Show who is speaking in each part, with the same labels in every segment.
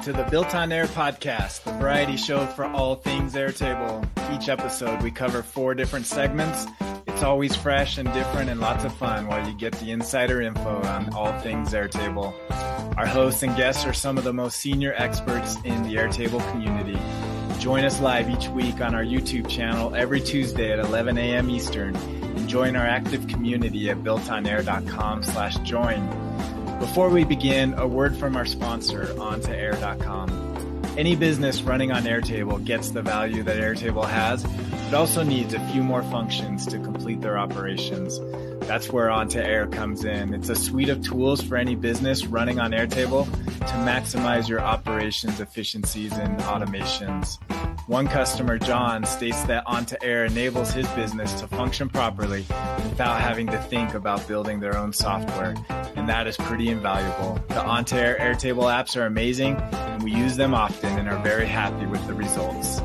Speaker 1: to the Built on Air podcast, the variety show for all things Airtable. Each episode, we cover 4 different segments. It's always fresh and different and lots of fun while you get the insider info on all things Airtable. Our hosts and guests are some of the most senior experts in the Airtable community. Join us live each week on our YouTube channel every Tuesday at 11 a.m. Eastern and join our active community at builtonair.com/join. Before we begin, a word from our sponsor, OnToAir.com. Any business running on Airtable gets the value that Airtable has, but also needs a few more functions to complete their operations. That's where OnToAir comes in. It's a suite of tools for any business running on Airtable to maximize your operations efficiencies and automations. One customer, John, states that OnToAir enables his business to function properly without having to think about building their own software, and that is pretty invaluable. The OnToAir Airtable apps are amazing, and we use them often and are very happy with the results.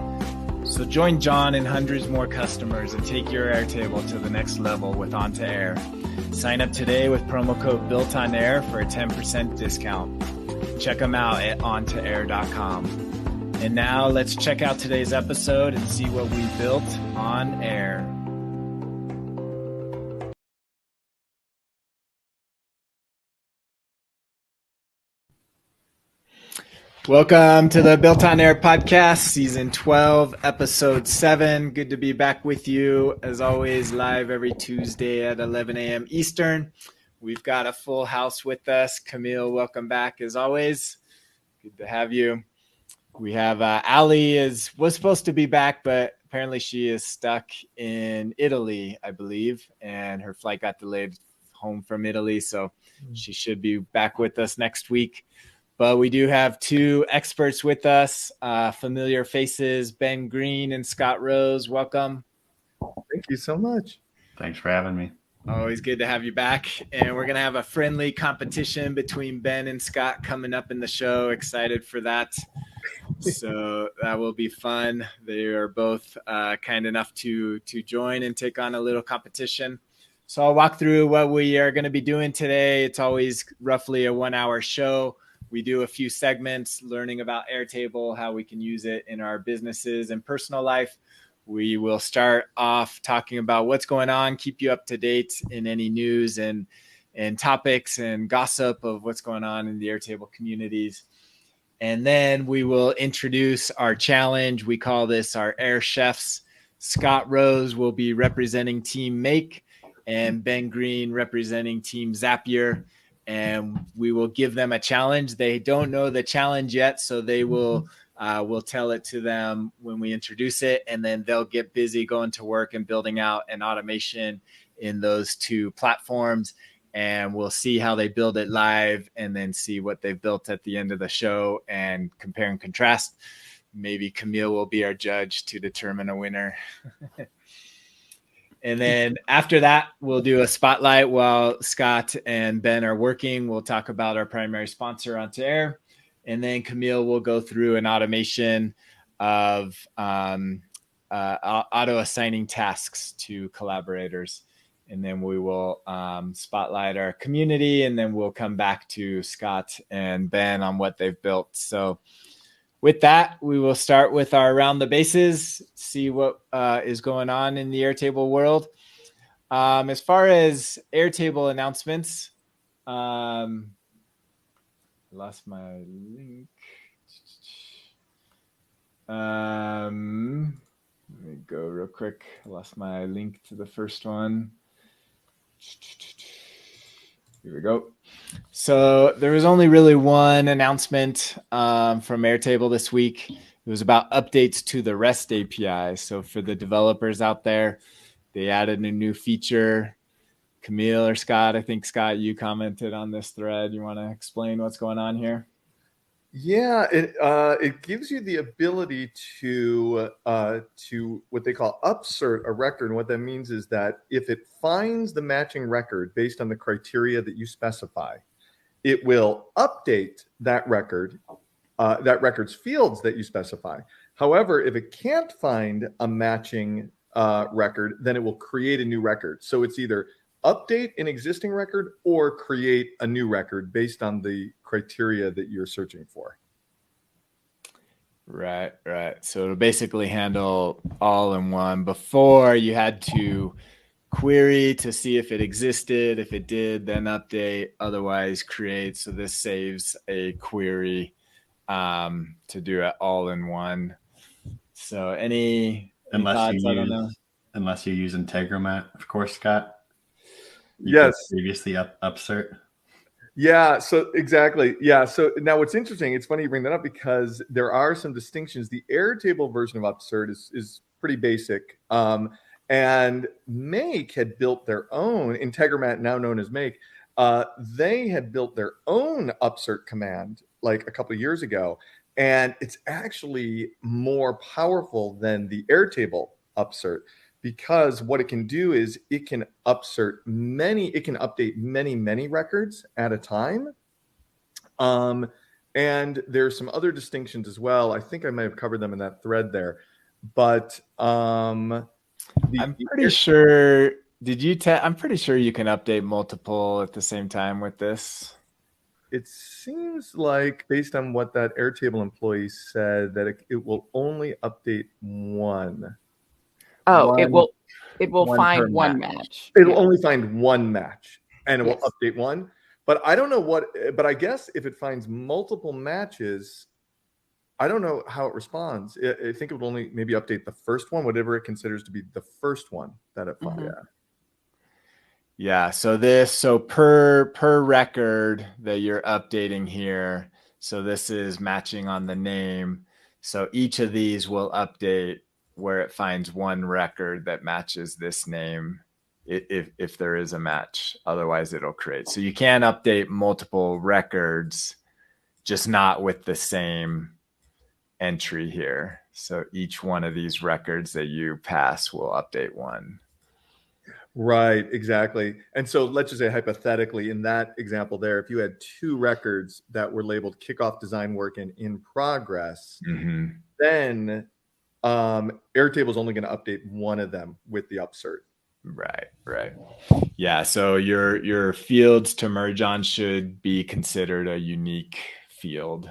Speaker 1: So join John and hundreds more customers and take your Airtable to the next level with OnToAir. Sign up today with promo code BuiltOnAir for a 10% discount. Check them out at OnToAir.com. And now let's check out today's episode and see what we built on air. Welcome to the Built on Air podcast, season 12, episode 7. Good to be back with you, as always, live every Tuesday at 11 a.m. Eastern. We've got a full house with us. Camille, welcome back, as always. Good to have you. We have Ali was supposed to be back, but apparently she is stuck in Italy, I believe, and her flight got delayed home from Italy, so she should be back with us next week. But we do have 2 experts with us, familiar faces, Ben Green and Scott Rose. Welcome.
Speaker 2: Thank you so much.
Speaker 3: Thanks for having me.
Speaker 1: Always good to have you back. And we're going to have a friendly competition between Ben and Scott coming up in the show. Excited for that. So that will be fun. They are both kind enough to join and take on a little competition. So I'll walk through what we are going to be doing today. It's always roughly a 1-hour show. We do a few segments learning about Airtable, how we can use it in our businesses and personal life. We will start off talking about what's going on, keep you up to date in any news and topics and gossip of what's going on in the Airtable communities. And then we will introduce our challenge. We call this our Air Chefs. Scott Rose will be representing Team Make and Ben Green representing Team Zapier. And we will give them a challenge. They don't know the challenge yet, so they will we'll tell it to them when we introduce it, and then they'll get busy going to work and building out an automation in those 2 platforms. And we'll see how they build it live and then see what they've built at the end of the show and compare and contrast. Maybe Camille will be our judge to determine a winner. And then after that, we'll do a spotlight while Scott and Ben are working. We'll talk about our primary sponsor, OnToAir. And then Camille will go through an automation of auto-assigning tasks to collaborators. And then we will spotlight our community, and then we'll come back to Scott and Ben on what they've built. So with that, we will start with our Around the Bases, see what is going on in the Airtable world. As far as Airtable announcements, lost my link. Let me go real quick. I lost my link to the first one. Here we go. So there was only really one announcement from Airtable this week. It was about updates to the REST API. So for the developers out there, they added a new feature. Camille or Scott, I think, Scott, you commented on this thread. You want to explain what's going on here?
Speaker 2: Yeah, it gives you the ability to what they call upsert a record. And what that means is that if it finds the matching record based on the criteria that you specify, it will update that record, that record's fields that you specify. However, if it can't find a matching record, then it will create a new record. So it's either update an existing record or create a new record based on the criteria that you're searching for.
Speaker 1: Right, right. So it'll basically handle all in one. Before you had to query to see if it existed. If it did, then update. Otherwise, create. So this saves a query to do it all in one. So any
Speaker 3: Unless
Speaker 1: thoughts? I don't know.
Speaker 3: Unless you use Integromat, of course, Scott. You
Speaker 2: Yes.
Speaker 3: previously upsert.
Speaker 2: Yeah, so exactly. Yeah, so now what's interesting, it's funny you bring that up because there are some distinctions. The Airtable version of Upsert is pretty basic. And Make had built their own, Integromat, now known as Make, they had built their own Upsert command like a couple of years ago. And it's actually more powerful than the Airtable Upsert, because what it can do is it can update many records at a time. And there's some other distinctions as well. I think I might have covered them in that thread there, but I'm
Speaker 1: pretty sure. I'm pretty sure you can update multiple at the same time with this.
Speaker 2: It seems like, based on what that Airtable employee said, that it will only update one.
Speaker 4: Oh, it will find one match.
Speaker 2: It'll only find one match, and it will update one. But I don't know but I guess if it finds multiple matches, I don't know how it responds. I think it will only maybe update the first one, whatever it considers to be the first one that it finds.
Speaker 4: Mm-hmm.
Speaker 2: Yeah.
Speaker 1: So per record that you're updating here. So this is matching on the name. So each of these will update where it finds one record that matches this name, if there is a match. Otherwise it'll create. So you can update multiple records, just not with the same entry here. So each one of these records that you pass will update one.
Speaker 2: Right, exactly. And so let's just say hypothetically, in that example there, if you had two records that were labeled kickoff design work and in progress, then Airtable is only going to update one of them with the upsert.
Speaker 1: Right. Yeah, so your fields to merge on should be considered a unique field.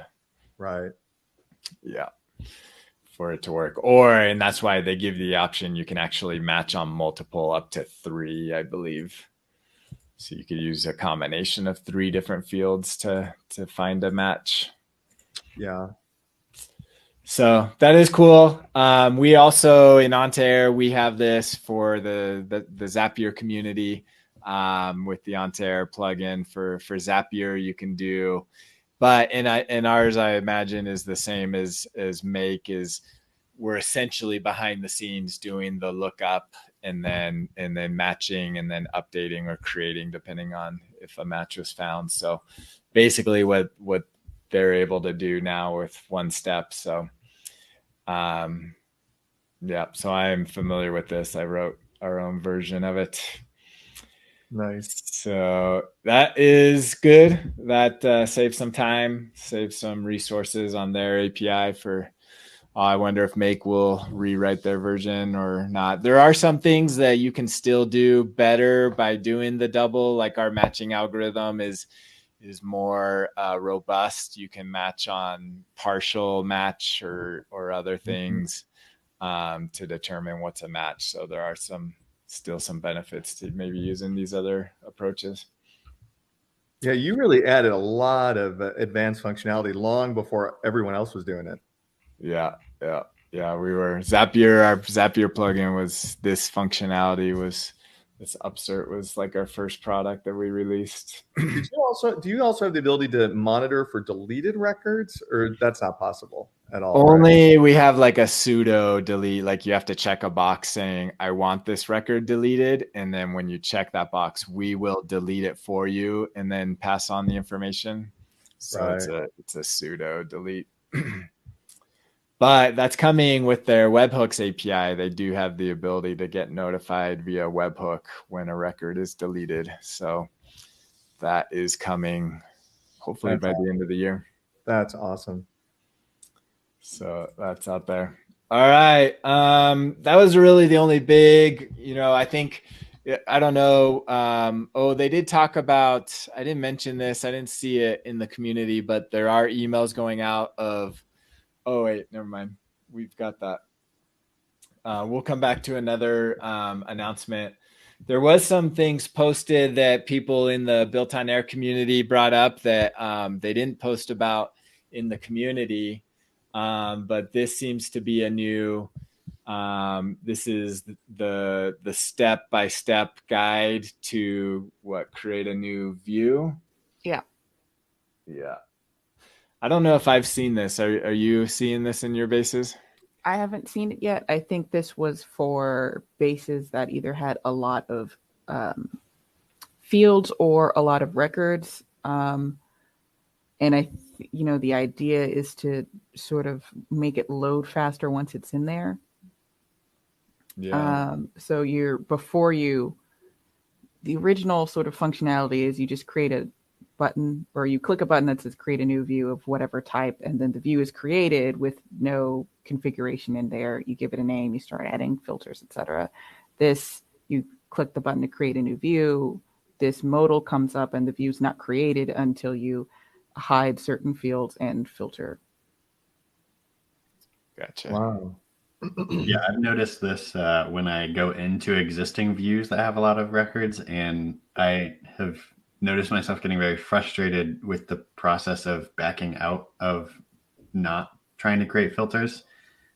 Speaker 2: Right.
Speaker 1: Yeah, for it to work. And that's why they give the option, you can actually match on multiple up to 3, I believe. So you could use a combination of 3 different fields to find a match.
Speaker 2: Yeah.
Speaker 1: So that is cool. We also in Ontaire, we have this for the Zapier community with the Ontaire plugin for Zapier. You can do, but in ours, I imagine is the same as Make. Is we're essentially behind the scenes doing the lookup and then matching and then updating or creating depending on if a match was found. So basically, what they're able to do now with one step. So so I am familiar with this. I wrote our own version of it.
Speaker 2: Nice.
Speaker 1: So that is good. That saves some time, saves some resources on their API for, I wonder if Make will rewrite their version or not. There are some things that you can still do better by doing the double, like our matching algorithm is more robust. You can match on partial match or other things to determine what's a match. So there are still some benefits to maybe using these other approaches.
Speaker 2: Yeah, you really added a lot of advanced functionality long before everyone else was doing it.
Speaker 1: Yeah. We were Zapier. Our Zapier plugin was this functionality was. This Upsert was like our first product that we released.
Speaker 2: Do you also have the ability to monitor for deleted records, or that's not possible at all?
Speaker 1: Only right? We have like a pseudo delete, like you have to check a box saying, I want this record deleted. And then when you check that box, we will delete it for you and then pass on the information. So it's a pseudo delete. But that's coming with their webhooks API. They do have the ability to get notified via webhook when a record is deleted. So that is coming hopefully by the end of the year.
Speaker 2: That's awesome.
Speaker 1: So that's out there. All right. That was really the only big, I think, I don't know. They did talk about, I didn't mention this. I didn't see it in the community, but there are emails going out of Oh, wait, never mind. We've got that. We'll come back to another announcement. There was some things posted that people in the Built on Air community brought up that they didn't post about in the community. But this seems to be a new, this is the step-by-step guide to create a new view.
Speaker 4: Yeah.
Speaker 1: Yeah. I don't know if I've seen this. Are you seeing this in your bases?
Speaker 4: I haven't seen it yet. I think this was for bases that either had a lot of fields or a lot of records. And the idea is to sort of make it load faster once it's in there.
Speaker 1: Yeah.
Speaker 4: So the original sort of functionality is you just create a button, or you click a button that says create a new view of whatever type, and then the view is created with no configuration in there. You give it a name, you start adding filters, etc. This, you click the button to create a new view, this modal comes up and the view's not created until you hide certain fields and filter.
Speaker 1: Gotcha.
Speaker 2: Wow.
Speaker 3: Yeah, I've noticed this when I go into existing views that have a lot of records, and I have noticed myself getting very frustrated with the process of backing out of not trying to create filters,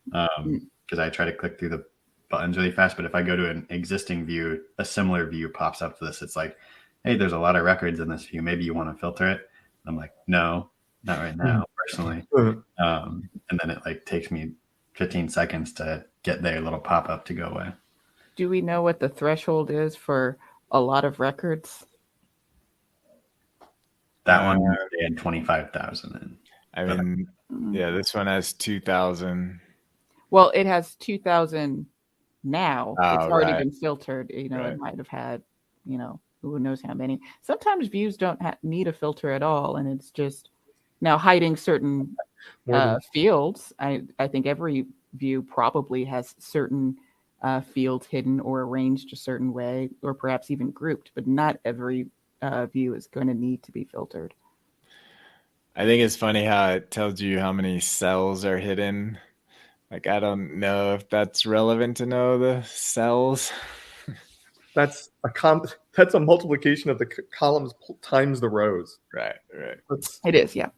Speaker 3: because I try to click through the buttons really fast. But if I go to an existing view, a similar view pops up to this. It's like, hey, there's a lot of records in this view. Maybe you want to filter it. I'm like, no, not right now, personally. And then it takes me 15 seconds to get their little pop-up to go away.
Speaker 4: Do we know what the threshold is for a lot of records?
Speaker 3: That one, they had 25,000 in.
Speaker 1: I mean, yeah, this one has 2,000.
Speaker 4: Well, it has 2,000 now. It's already been filtered.
Speaker 1: Right.
Speaker 4: It might have had, who knows how many. Sometimes views don't need a filter at all, and it's just now hiding certain fields. I think every view probably has certain fields hidden or arranged a certain way, or perhaps even grouped, but not every view is going to need to be filtered.
Speaker 1: I think it's funny how it tells you how many cells are hidden. I don't know if that's relevant to know the cells.
Speaker 2: That's a multiplication of the columns times the rows.
Speaker 1: Right.
Speaker 4: It is, yeah.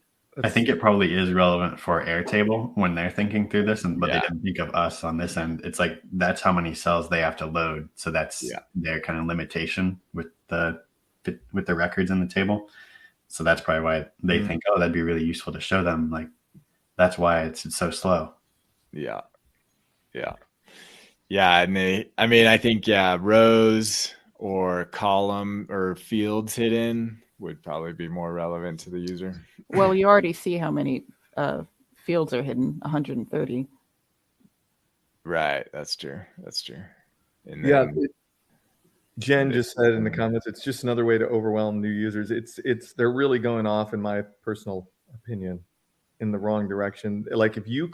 Speaker 3: I think it probably is relevant for Airtable when they're thinking through this, but they didn't think of us on this end. It's like that's how many cells they have to load. So that's their kind of limitation with the records in the table. So that's probably why they think, oh, that'd be really useful to show them. Like that's why it's so slow.
Speaker 1: Yeah. And I think rows or column or fields hidden would probably be more relevant to the user.
Speaker 4: Well, you already see how many fields are hidden, 130.
Speaker 1: Right, that's true. And then,
Speaker 2: Jen just said in the comments, it's just another way to overwhelm new users. They're really going off, in my personal opinion, in the wrong direction. Like if you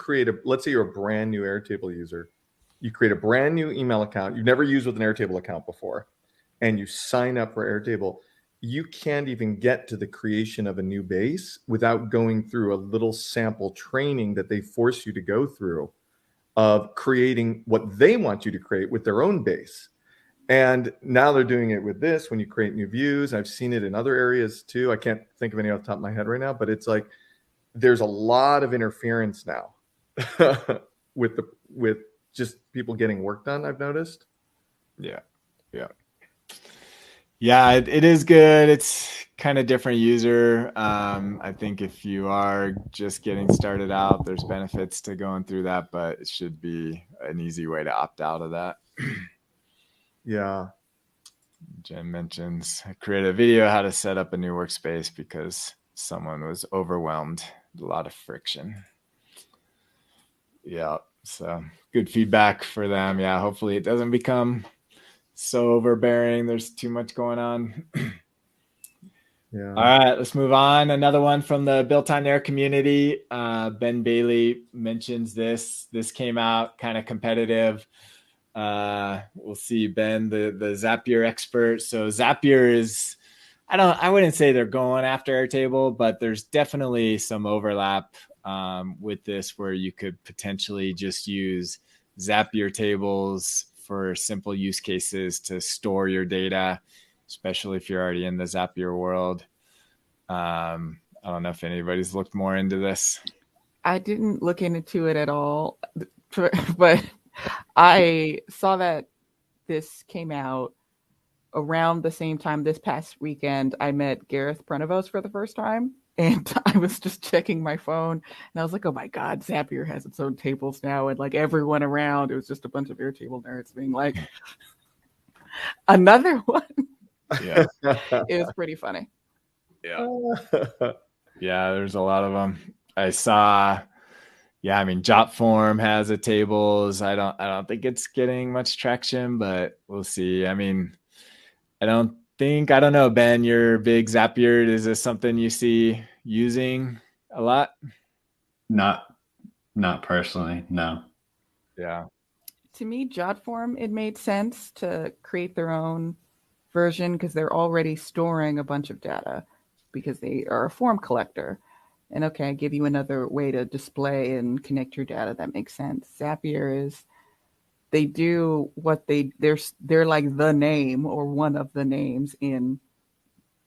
Speaker 2: let's say you're a brand new Airtable user, you create a brand new email account you've never used with an Airtable account before, and you sign up for Airtable, you can't even get to the creation of a new base without going through a little sample training that they force you to go through of creating what they want you to create with their own base. And now they're doing it with this when you create new views. I've seen it in other areas too. I can't think of any off the top of my head right now, but it's like there's a lot of interference now with just people getting work done, I've noticed.
Speaker 1: Yeah, it is good. It's kind of different user. I think if you are just getting started out, there's benefits to going through that, but it should be an easy way to opt out of that.
Speaker 2: Yeah.
Speaker 1: Jen mentions create a video how to set up a new workspace because someone was overwhelmed. A lot of friction. Yeah, so good feedback for them. Yeah, hopefully it doesn't become so overbearing. There's too much going on.
Speaker 2: Yeah.
Speaker 1: All right, let's move on. Another one from the Built on Air community. Ben Bailey mentions this. This came out kind of competitive. We'll see, Ben, the Zapier expert. So Zapier is I wouldn't say they're going after Airtable, but there's definitely some overlap with this where you could potentially just use Zapier tables for simple use cases to store your data, especially if you're already in the Zapier world. I don't know if anybody's looked more into this.
Speaker 4: I didn't look into it at all, but I saw that this came out around the same time this past weekend. I met Gareth Prenevos for the first time, and I was just checking my phone, and I was like, oh my God, Zapier has its own tables now. And like everyone around, it was just a bunch of Airtable nerds being like, another one.
Speaker 1: Yeah.
Speaker 4: It was pretty funny.
Speaker 1: Yeah. Yeah, there's a lot of them. I saw, I mean, Jotform has a tables. I don't think it's getting much traction, but we'll see. I mean, I don't know, Ben, you're big Zapier. Is this something you see using a lot?
Speaker 3: Not personally, no.
Speaker 1: Yeah.
Speaker 4: To me, Jotform, it made sense to create their own version because they're already storing a bunch of data because they are a form collector. And okay, I give you another way to display and connect your data. That makes sense. Zapier is, they do what they're like the name or one of the names in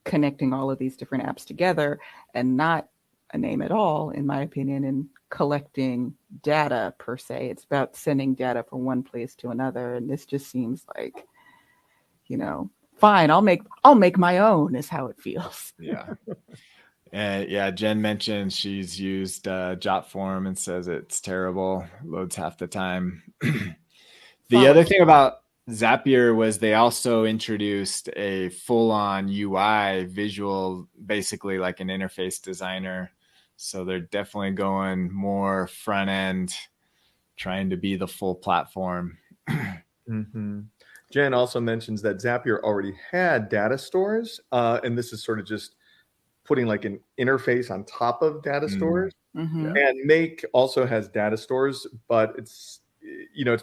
Speaker 4: connecting all of these different apps together, and not a name at all, in my opinion, in collecting data per se. It's about sending data from one place to another. And this just seems like, fine, I'll make my own is how it feels.
Speaker 1: Yeah. And Jen mentioned she's used Jotform and says it's terrible. Loads half the time. The other thing about Zapier was they also introduced a full-on UI visual, basically like an interface designer. So they're definitely going more front end, trying to be the full platform.
Speaker 2: Mm-hmm. Jen also mentions that Zapier already had data stores, and this is sort of just putting like an interface on top of data stores.
Speaker 4: Mm-hmm.
Speaker 2: And Make also has data stores, but it's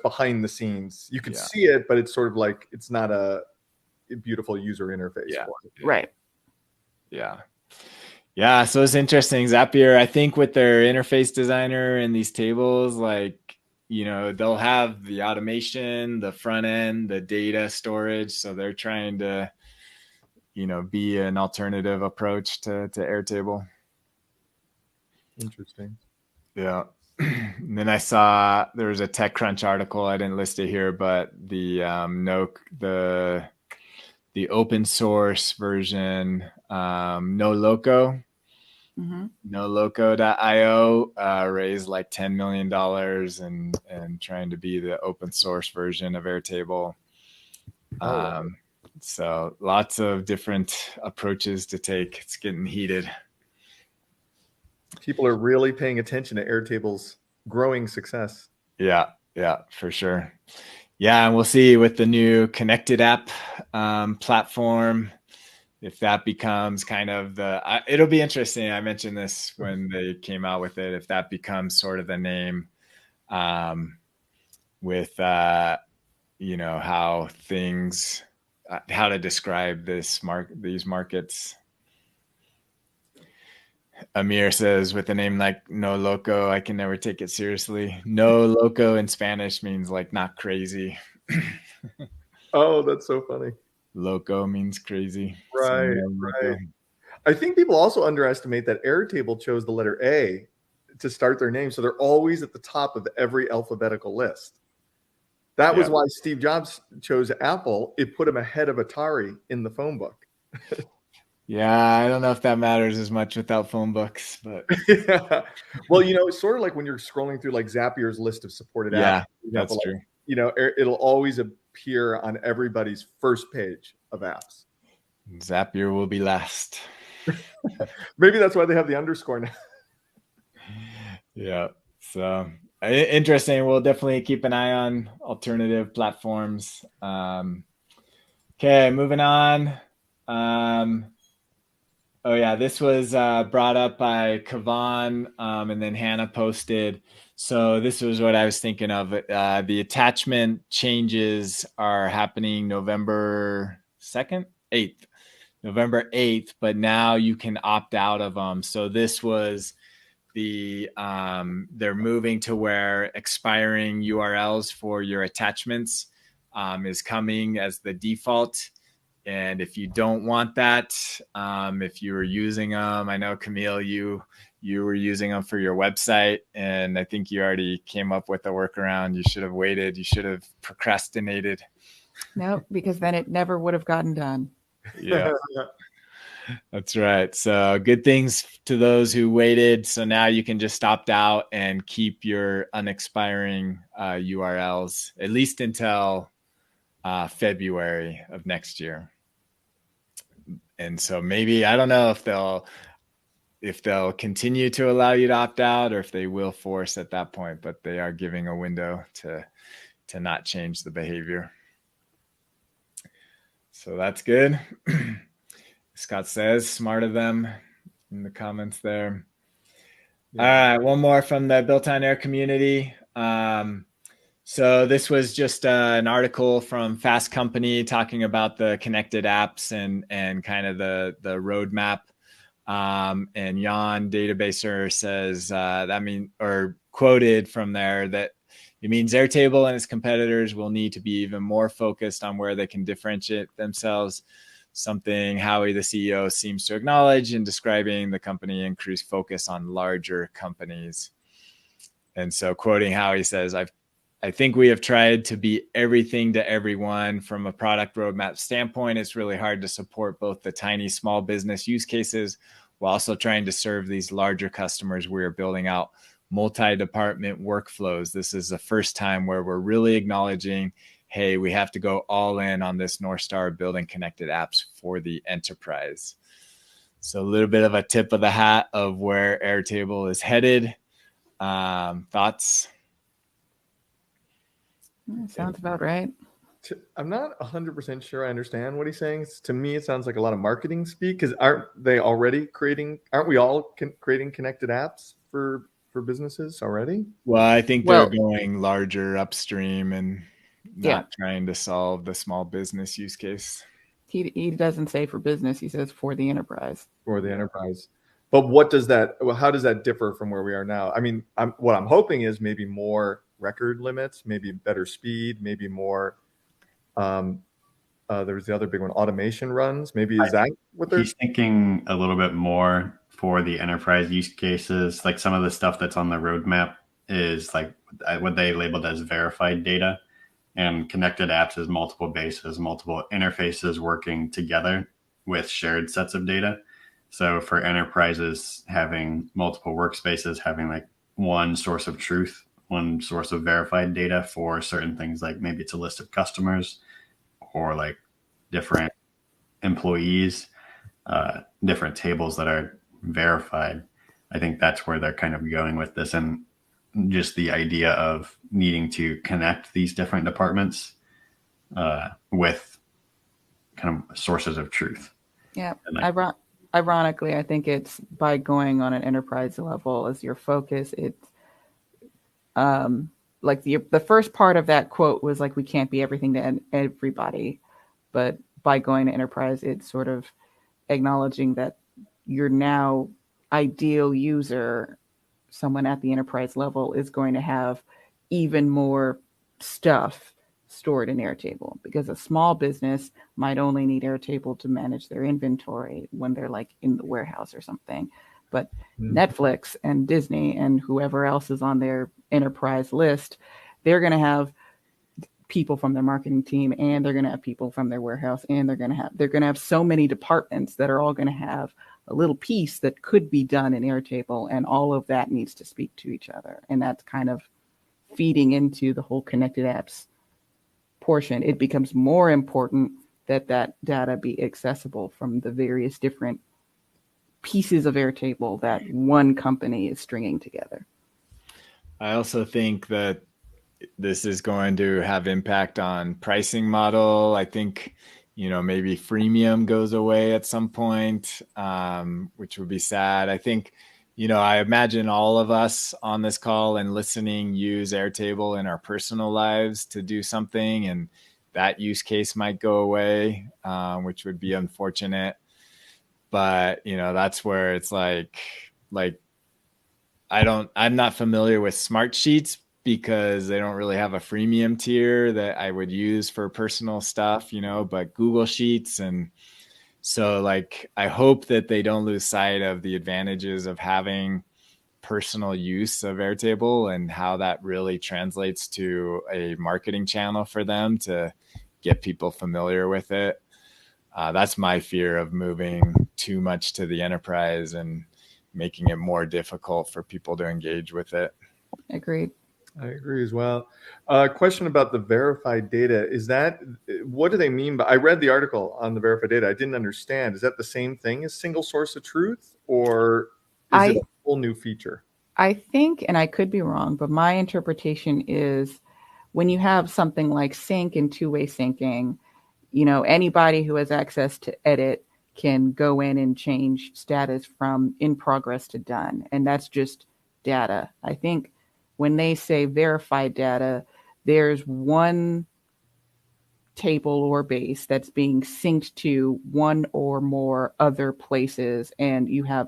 Speaker 2: behind the scenes. You can see it, but it's sort of like it's not a beautiful user interface.
Speaker 1: Yeah.
Speaker 4: Right.
Speaker 1: Yeah. Yeah. So it's interesting. Zapier, I think with their interface designer and these tables, like, they'll have the automation, the front end, the data storage. So they're trying to, be an alternative approach to Airtable.
Speaker 2: Interesting.
Speaker 1: Yeah. And then I saw there was a TechCrunch article. I didn't list it here, but the open source version, NoLoco, NoLoco.io raised like $10 million and trying to be the open source version of Airtable. So lots of different approaches to take. It's getting heated.
Speaker 2: People are really paying attention to Airtable's growing success.
Speaker 1: Yeah, for sure. Yeah, and we'll see with the new connected app platform, if that becomes kind of it'll be interesting. I mentioned this when they came out with it, if that becomes sort of the name with, how to describe these markets. Amir says, with a name like NoLoco, I can never take it seriously. NoLoco in Spanish means like not crazy.
Speaker 2: Oh, that's so funny.
Speaker 1: Loco means crazy.
Speaker 2: Right, right. I think people also underestimate that Airtable chose the letter A to start their name, so they're always at the top of every alphabetical list. That was why Steve Jobs chose Apple. It put him ahead of Atari in the phone book.
Speaker 1: Yeah, I don't know if that matters as much without phone books, but
Speaker 2: yeah. Well, it's sort of like when you're scrolling through like Zapier's list of supported apps.
Speaker 1: Yeah, that's true.
Speaker 2: It'll always appear on everybody's first page of apps.
Speaker 1: Zapier will be last.
Speaker 2: Maybe that's why they have the underscore now.
Speaker 1: Yeah. So interesting. We'll definitely keep an eye on alternative platforms. Okay, moving on. This was brought up by Kavan, and then Hannah posted. So this was what I was thinking of. The attachment changes are happening November 2nd, 8th. November 8th, but now you can opt out of them. So this was they're moving to where expiring URLs for your attachments is coming as the default. And if you don't want that, if you were using them, I know Camille, you were using them for your website, and I think you already came up with a workaround. You should have waited. You should have procrastinated.
Speaker 4: No, because then it never would have gotten done.
Speaker 1: Yeah, that's right. So good things to those who waited. So now you can just opt out and keep your unexpiring URLs, at least until February of next year. And so maybe, I don't know if they'll continue to allow you to opt out or if they will force at that point, but they are giving a window to not change the behavior. So that's good. Scott says, smart of them in the comments there. Yeah. All right, one more from the Built on Air community. So this was just an article from Fast Company talking about the connected apps and kind of the roadmap. And Jan Databaser says quoted from there that it means Airtable and its competitors will need to be even more focused on where they can differentiate themselves. Something Howie, the CEO, seems to acknowledge in describing the company increased focus on larger companies. And so quoting Howie says, I think we have tried to be everything to everyone. From a product roadmap standpoint, it's really hard to support both the tiny small business use cases while also trying to serve these larger customers. We are building out multi-department workflows. This is the first time where we're really acknowledging, hey, we have to go all in on this North Star building connected apps for the enterprise. So a little bit of a tip of the hat of where Airtable is headed. Thoughts?
Speaker 4: Sounds about right.
Speaker 2: I'm not 100% sure I understand what he's saying. To me, it sounds like a lot of marketing speak, because aren't we all creating connected apps for businesses already?
Speaker 1: Well, I think they're going larger upstream and not trying to solve the small business use case.
Speaker 4: He doesn't say for business. He says for the enterprise.
Speaker 2: For the enterprise. But how does that differ from where we are now? I mean, what I'm hoping is maybe more record limits, maybe better speed, maybe more. There's the other big one, automation runs. Maybe is that what they're
Speaker 3: thinking a little bit more for the enterprise use cases? Like some of the stuff that's on the roadmap is like what they labeled as verified data, and connected apps is multiple bases, multiple interfaces working together with shared sets of data. So for enterprises, having multiple workspaces, having like one source of truth, one source of verified data for certain things, like maybe it's a list of customers or like different employees, different tables that are verified. I think that's where they're kind of going with this, and just the idea of needing to connect these different departments with kind of sources of truth.
Speaker 4: Yeah. Ironically, I think it's by going on an enterprise level as your focus. It's like the first part of that quote was like, we can't be everything to everybody, but by going to enterprise, it's sort of acknowledging that your now ideal user, someone at the enterprise level, is going to have even more stuff stored in Airtable, because a small business might only need Airtable to manage their inventory when they're like in the warehouse or something. But Netflix and Disney and whoever else is on their enterprise list, they're going to have people from their marketing team, and they're going to have people from their warehouse, and they're going to have so many departments that are all going to have a little piece that could be done in Airtable, and all of that needs to speak to each other. And that's kind of feeding into the whole connected apps portion. It becomes more important that data be accessible from the various different pieces of Airtable that one company is stringing together.
Speaker 1: I also think that this is going to have impact on pricing model. I think, maybe freemium goes away at some point, which would be sad. I think, I imagine all of us on this call and listening use Airtable in our personal lives to do something, and that use case might go away, which would be unfortunate. but that's where it's like I'm not familiar with Smartsheets because they don't really have a freemium tier that I would use for personal stuff, but Google Sheets. And so like, I hope that they don't lose sight of the advantages of having personal use of Airtable and how that really translates to a marketing channel for them to get people familiar with it. That's my fear of moving too much to the enterprise and making it more difficult for people to engage with it.
Speaker 4: Agreed.
Speaker 2: I agree as well. Question about the verified data. What do they mean by, I read the article on the verified data. I didn't understand. Is that the same thing as single source of truth, or is it a whole new feature?
Speaker 4: I think, and I could be wrong, but my interpretation is when you have something like sync and two-way syncing, anybody who has access to edit can go in and change status from in progress to done. And that's just data. I think when they say verified data, there's one table or base that's being synced to one or more other places. And you have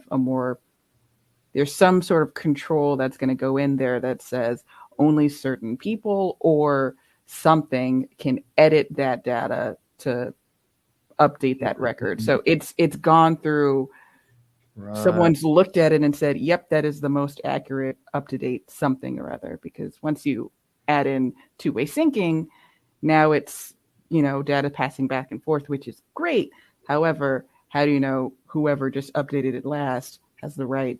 Speaker 4: there's some sort of control that's going to go in there that says only certain people or something can edit that data to update that record. So it's gone through, right. Someone's looked at it and said, yep, that is the most accurate, up-to-date something or other. Because once you add in two-way syncing, now it's, data passing back and forth, which is great. However, how do you know whoever just updated it last has the right,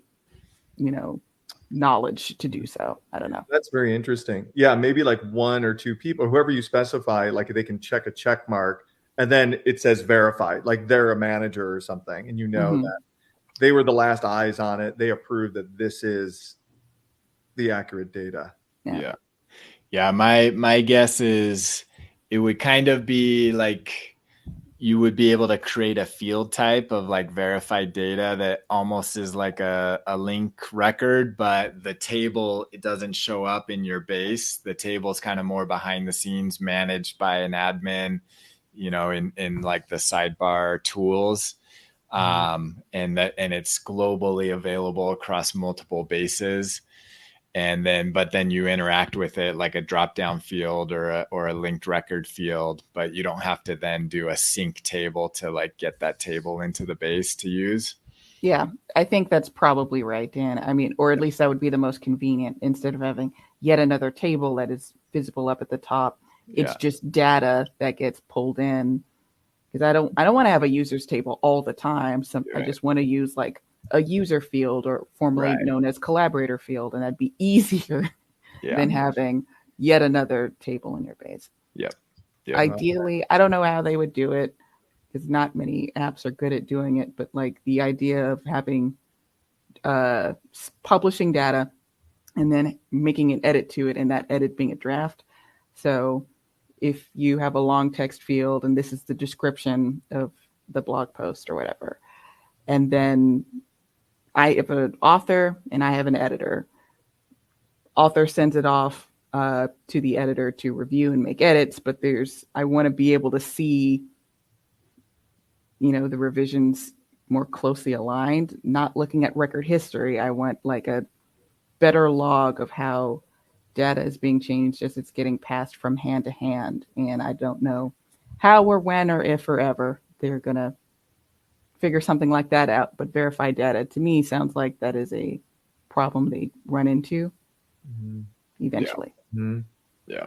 Speaker 4: knowledge to do so? I don't know.
Speaker 2: That's very interesting. Yeah, maybe like one or two people, whoever you specify, like they can check a check mark and then it says verified, like they're a manager or something. And that they were the last eyes on it. They approved that this is the accurate data.
Speaker 1: Yeah. My guess is it would kind of be like you would be able to create a field type of like verified data that almost is like a link record, but the table, it doesn't show up in your base. The table is kind of more behind the scenes, managed by an admin, in like the sidebar tools. And it's globally available across multiple bases. But then you interact with it like a drop-down field or a linked record field, but you don't have to then do a sync table to like get that table into the base to use.
Speaker 4: Yeah, I think that's probably right, Dan. I mean, or at least that would be the most convenient instead of having yet another table that is visible up at the top. It's just data that gets pulled in, because I don't want to have a users table all the time. I just want to use like a user field, or formerly known as collaborator field, and that'd be easier than having yet another table in your base.
Speaker 1: Yep.
Speaker 4: Ideally, I don't know how they would do it, because not many apps are good at doing it, but like the idea of having publishing data and then making an edit to it, and that edit being a draft. So if you have a long text field and this is the description of the blog post or whatever, and then I have an author and I have an editor. Author sends it off to the editor to review and make edits, but I want to be able to see, the revisions more closely aligned, not looking at record history. I want like a better log of how data is being changed as it's getting passed from hand to hand. And I don't know how or when or if or ever they're going to figure something like that out. But verified data to me sounds like that is a problem they run into eventually.
Speaker 1: Yeah.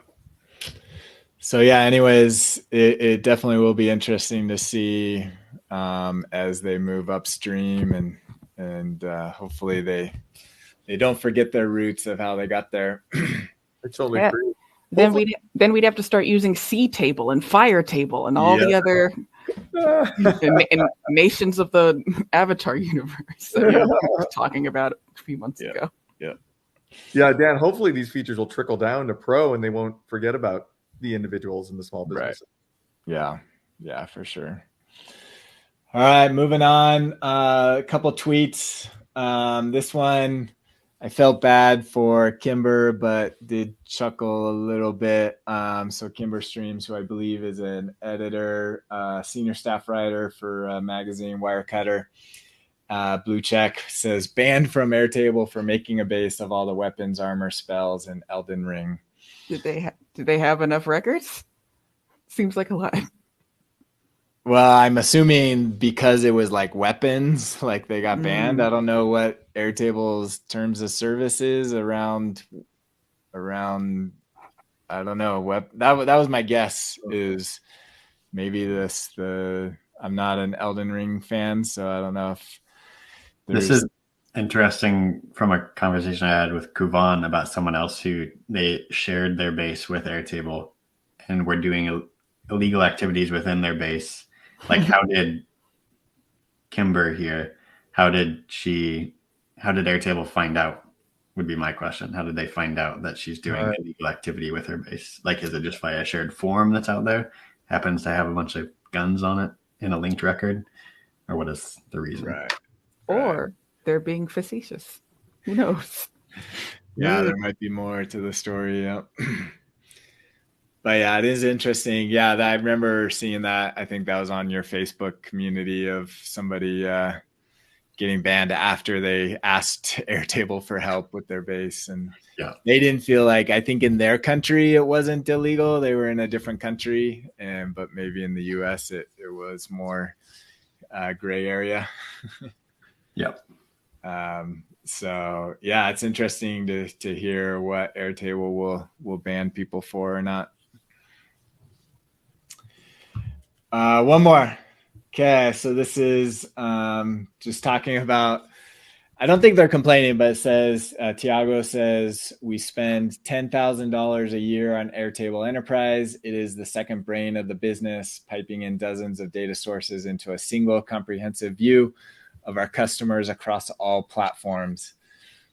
Speaker 1: So anyways, it definitely will be interesting to see as they move upstream, and hopefully they don't forget their roots of how they got there.
Speaker 2: I totally agree.
Speaker 4: Then we'd have to start using C table and fire table and all the other nations of the Avatar universe that we were talking about a few months ago.
Speaker 2: Yeah, Dan, hopefully these features will trickle down to Pro and they won't forget about the individuals and the small businesses.
Speaker 1: Right. Yeah, for sure. All right, moving on. A couple tweets. This one, I felt bad for Kimber, but did chuckle a little bit. So Kimber Streams, who I believe is an editor, senior staff writer for a magazine Wirecutter, Blue Check, says banned from Airtable for making a base of all the weapons, armor, spells, and Elden Ring.
Speaker 4: Did they have enough records? Seems like a lot.
Speaker 1: Well, I'm assuming because it was like weapons, like they got banned. I don't know what Airtable's terms of service is around. I don't know. That was my guess. Is maybe I'm not an Elden Ring fan, so I don't know if
Speaker 3: this is interesting from a conversation I had with Kuvan about someone else who they shared their base with Airtable and were doing illegal activities within their base. Like, how did Kimber here? How did Airtable find out? Would be my question. How did they find out that she's doing illegal activity with her base? Like, is it just via a shared forum that's out there? Happens to have a bunch of guns on it in a linked record? Or what is the reason?
Speaker 1: Right.
Speaker 4: Or they're being facetious. Who knows?
Speaker 1: Yeah, there might be more to the story. Yeah. But yeah, it is interesting. Yeah, I remember seeing that. I think that was on your Facebook community of somebody getting banned after they asked Airtable for help with their base. And they didn't feel like, I think in their country it wasn't illegal. They were in a different country, but maybe in the US it was more gray area.
Speaker 3: Yep.
Speaker 1: So yeah, it's interesting to hear what Airtable will ban people for or not. One more. Okay, so this is just talking about, I don't think they're complaining, but it says, Tiago says, we spend $10,000 a year on Airtable Enterprise. It is the second brain of the business, piping in dozens of data sources into a single comprehensive view of our customers across all platforms.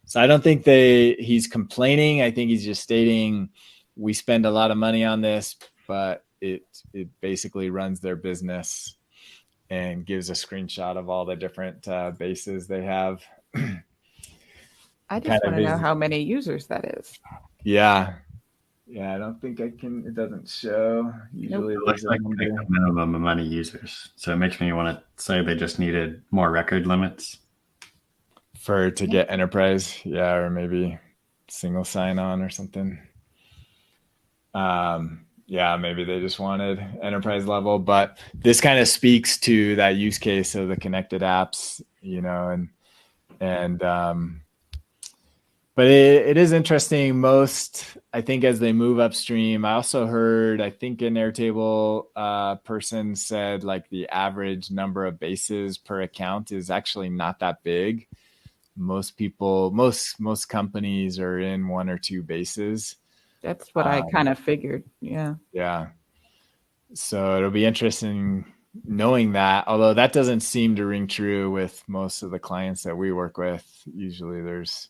Speaker 1: So I don't think he's complaining. I think he's just stating we spend a lot of money on this, but it basically runs their business, and gives a screenshot of all the different bases they have.
Speaker 4: I just want to know how many users that is.
Speaker 1: Yeah, I don't think I can. It doesn't show. Usually
Speaker 3: it looks like a minimum of many users, so it makes me want to say they just needed more record limits
Speaker 1: to get enterprise. Yeah, or single sign-on or something. Yeah, maybe they just wanted enterprise level, but this kind of speaks to that use case of the connected apps, but it is interesting. I think as they move upstream, I also heard, I think an Airtable person said like the average number of bases per account is actually not that big. Most companies are in one or two bases.
Speaker 4: That's what I kind of figured. Yeah.
Speaker 1: Yeah. So it'll be interesting knowing that, although that doesn't seem to ring true with most of the clients that we work with. Usually there's,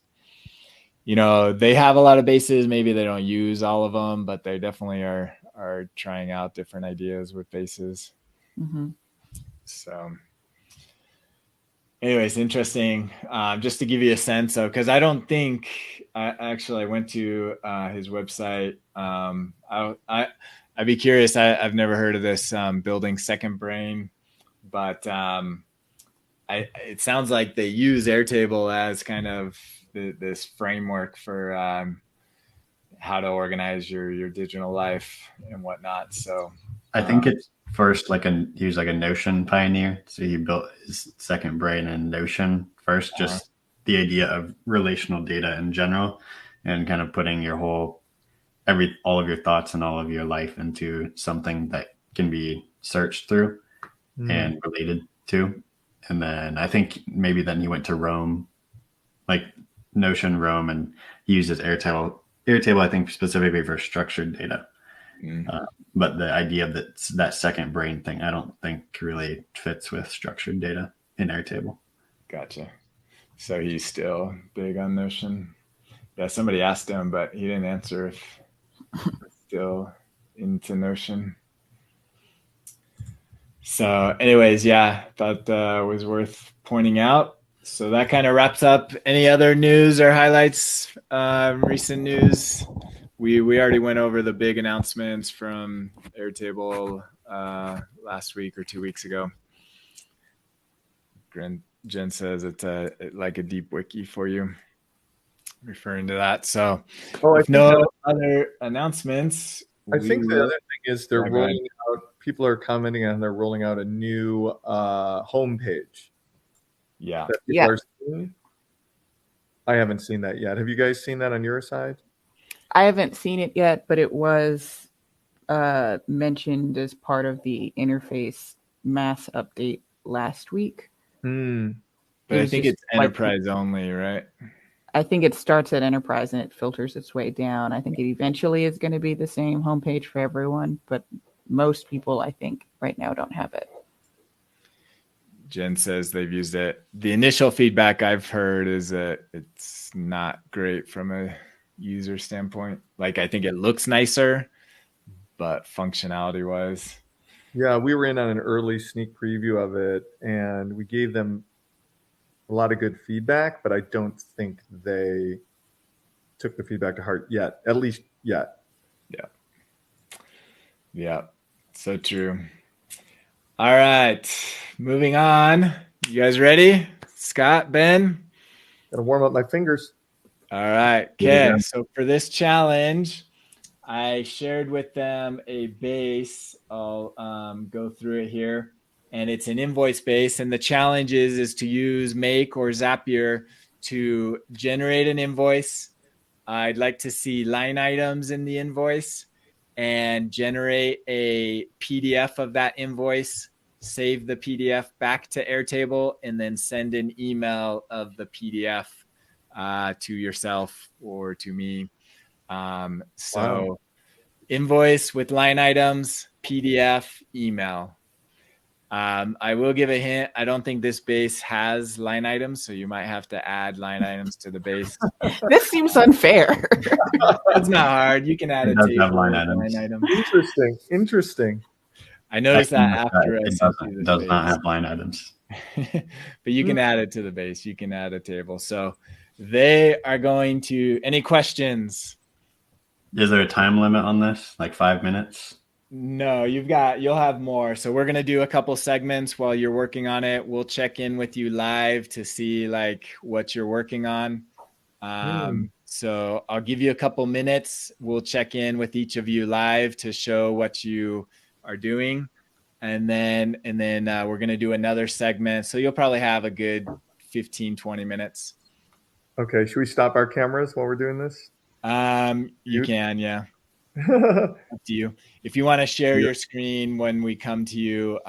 Speaker 1: they have a lot of bases. Maybe they don't use all of them, but they definitely are trying out different ideas with bases.
Speaker 4: Mm-hmm.
Speaker 1: So anyways, interesting. Just to give you a sense of, because I don't think I went to his website. I'd be curious. I've never heard of this building second brain, but it sounds like they use Airtable as kind of this framework for how to organize your digital life and whatnot. So
Speaker 3: I think it's first he was like a Notion pioneer. So he built his second brain in Notion first, just the idea of relational data in general, and kind of putting all of your thoughts and all of your life into something that can be searched through and related to. And then I think maybe then he went to Roam, like Notion, Roam, and he uses Airtable, I think specifically for structured data. But the idea of that second brain thing, I don't think really fits with structured data in Airtable.
Speaker 1: Gotcha. So he's still big on Notion. Yeah, somebody asked him, but he didn't answer if he's still into Notion. So anyways, yeah, thought was worth pointing out. So that kind of wraps up. Any other news or highlights? Recent news. We already went over the big announcements from Airtable last week or 2 weeks ago. Jen says it's like a deep wiki for you, referring to that. So, if no other announcements,
Speaker 2: I think the other thing is they're rolling out. People are commenting on they're rolling out a new homepage.
Speaker 1: Yeah.
Speaker 2: That people are seeing. I haven't seen that yet. Have you guys seen that on your side?
Speaker 4: I haven't seen it yet, but it was mentioned as part of the interface mass update last week.
Speaker 1: But I think it's enterprise only, right?
Speaker 4: I think it starts at enterprise and it filters its way down. I think it eventually is going to be the same homepage for everyone, but most people, I think, right now don't have it.
Speaker 1: Jen says they've used it. The initial feedback I've heard is that it's not great from a user standpoint. Like, I think it looks nicer, but functionality wise.
Speaker 2: Yeah, we were in on an early sneak preview of it, and we gave them a lot of good feedback, but I don't think they took the feedback to heart yet, at least yet.
Speaker 1: Yeah, so true. All right, moving on. You guys ready? Scott, Ben?
Speaker 2: Gotta warm up my fingers.
Speaker 1: All right. Okay. So for this challenge, I shared with them a base. I'll go through it here. And it's an invoice base. And the challenge is to use Make or Zapier to generate an invoice. I'd like to see line items in the invoice and generate a PDF of that invoice, save the PDF back to Airtable, and then send an email of the PDF to yourself or to me. So invoice with line items, PDF, email. I will give a hint. I don't think this base has line items, so you might have to add line items to the base.
Speaker 4: This seems unfair.
Speaker 1: It's not hard. You can add a table
Speaker 3: have line items.
Speaker 2: Interesting.
Speaker 1: I noticed that after
Speaker 3: it does not have line items.
Speaker 1: But you can add it to the base. You can add a table. So they are going to. Any questions?
Speaker 3: Is there a time limit on this? Like 5 minutes?
Speaker 1: No, you'll have more. So we're going to do a couple segments while you're working on it. We'll check in with you live to see like what you're working on. So I'll give you a couple minutes. We'll check in with each of you live to show what you are doing. And then we're going to do another segment. So you'll probably have a good 15, 20 minutes.
Speaker 2: Okay. Should we stop our cameras while we're doing this?
Speaker 1: You can, yeah. Up to you. If you want to share your screen when we come to you,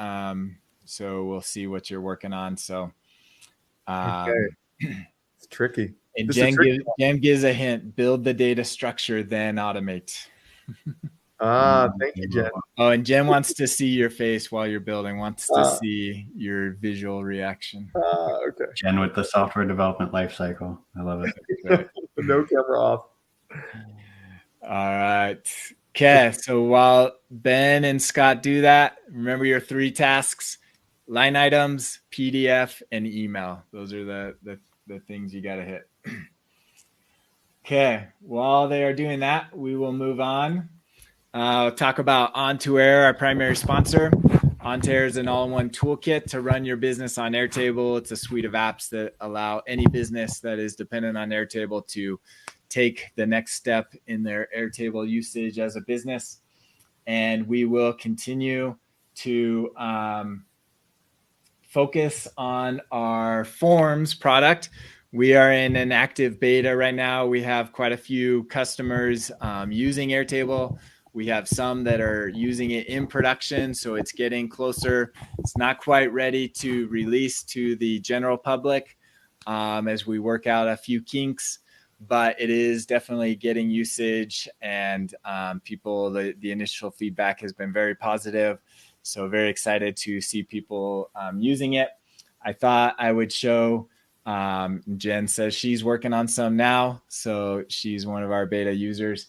Speaker 1: so we'll see what you're working on. So,
Speaker 2: okay. It's tricky.
Speaker 1: And Jen gives a hint: build the data structure, then automate.
Speaker 2: Thank you, Jen.
Speaker 1: Oh, and Jen wants to see your face while you're building. Wants to see your visual reaction.
Speaker 2: Okay.
Speaker 3: Jen with the software development lifecycle. I love it.
Speaker 2: No camera off.
Speaker 1: All right. Okay. So while Ben and Scott do that, remember your 3 tasks: line items, PDF, and email. Those are the things you got to hit. Okay. While they are doing that, we will move on. Talk about On2Air, our primary sponsor. On2Air is an all-in-one toolkit to run your business on Airtable. It's a suite of apps that allow any business that is dependent on Airtable to take the next step in their Airtable usage as a business. And we will continue to focus on our Forms product. We are in an active beta right now. We have quite a few customers using Airtable. We have some that are using it in production, so it's getting closer. It's not quite ready to release to the general public as we work out a few kinks, but it is definitely getting usage, and the initial feedback has been very positive. So very excited to see people using it. I thought I would show, Jen says she's working on some now, so she's one of our beta users.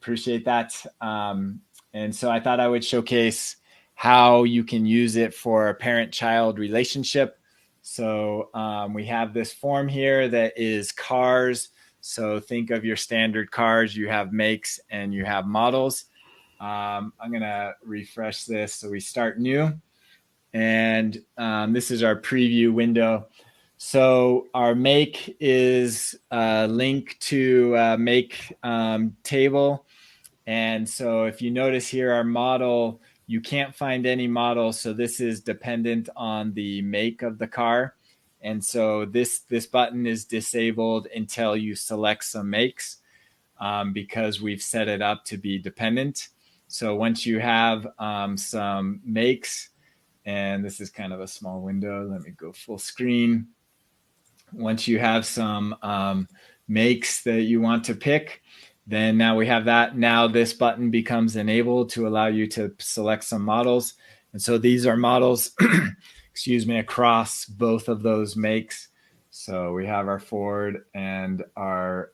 Speaker 1: Appreciate that. And so I thought I would showcase how you can use it for a parent-child relationship. So we have this form here that is cars. So think of your standard cars. You have makes and you have models. I'm going to refresh this. So we start new. And this is our preview window. So our make is linked to make table. And so if you notice here, our model, you can't find any model. So this is dependent on the make of the car. And so this button is disabled until you select some makes because we've set it up to be dependent. So once you have some makes, and this is kind of a small window, let me go full screen. Once you have some makes that you want to pick, then now we have that. Now this button becomes enabled to allow you to select some models. And so these are models, excuse me, across both of those makes. So we have our Ford and our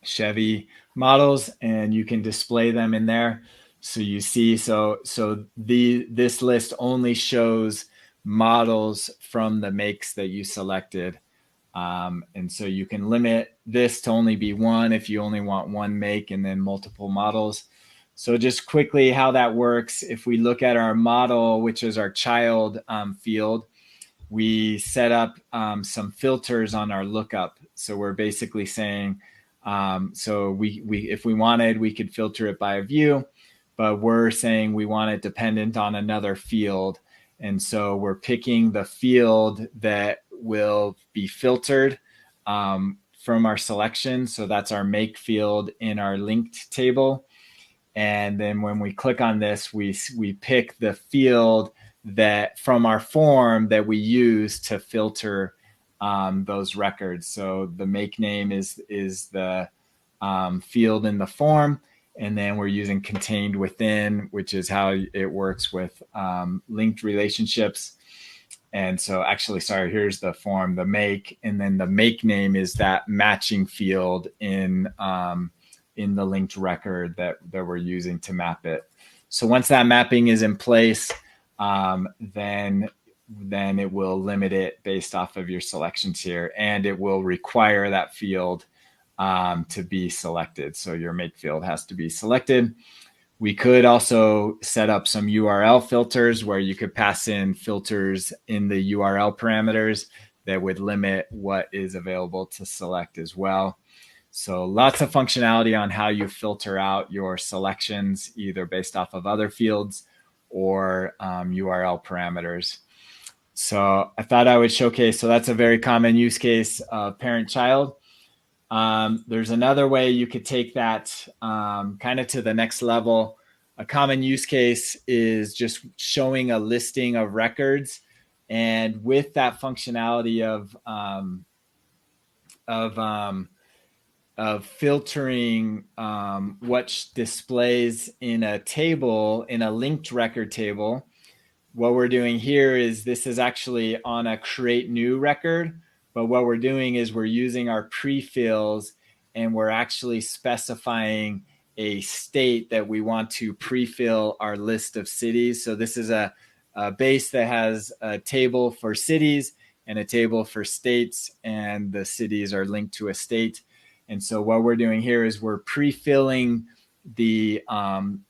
Speaker 1: Chevy models, and you can display them in there. So you see, this list only shows models from the makes that you selected. And so you can limit this to only be one if you only want one make and then multiple models. So just quickly how that works, if we look at our model, which is our child field, we set up some filters on our lookup. So we're basically saying, if we wanted, we could filter it by a view, but we're saying we want it dependent on another field. And so we're picking the field that will be filtered from our selection. So that's our make field in our linked table. And then when we click on this, we pick the field that from our form that we use to filter those records. So the make name is the field in the form. And then we're using contained within, which is how it works with linked relationships. And so actually, sorry, here's the form, the make, and then the make name is that matching field in the linked record that we're using to map it. So once that mapping is in place, then it will limit it based off of your selections here, and it will require that field to be selected. So your make field has to be selected. We could also set up some URL filters where you could pass in filters in the URL parameters that would limit what is available to select as well. So lots of functionality on how you filter out your selections, either based off of other fields or URL parameters. So I thought I would showcase, so that's a very common use case of parent-child. There's another way you could take that kind of to the next level. A common use case is just showing a listing of records, and with that functionality of filtering what displays in a table, in a linked record table. What we're doing here is this is actually on a create new record. But what we're doing is we're using our pre-fills and we're actually specifying a state that we want to pre-fill our list of cities. So this is a base that has a table for cities and a table for states, and the cities are linked to a state. And so what we're doing here is we're pre-filling the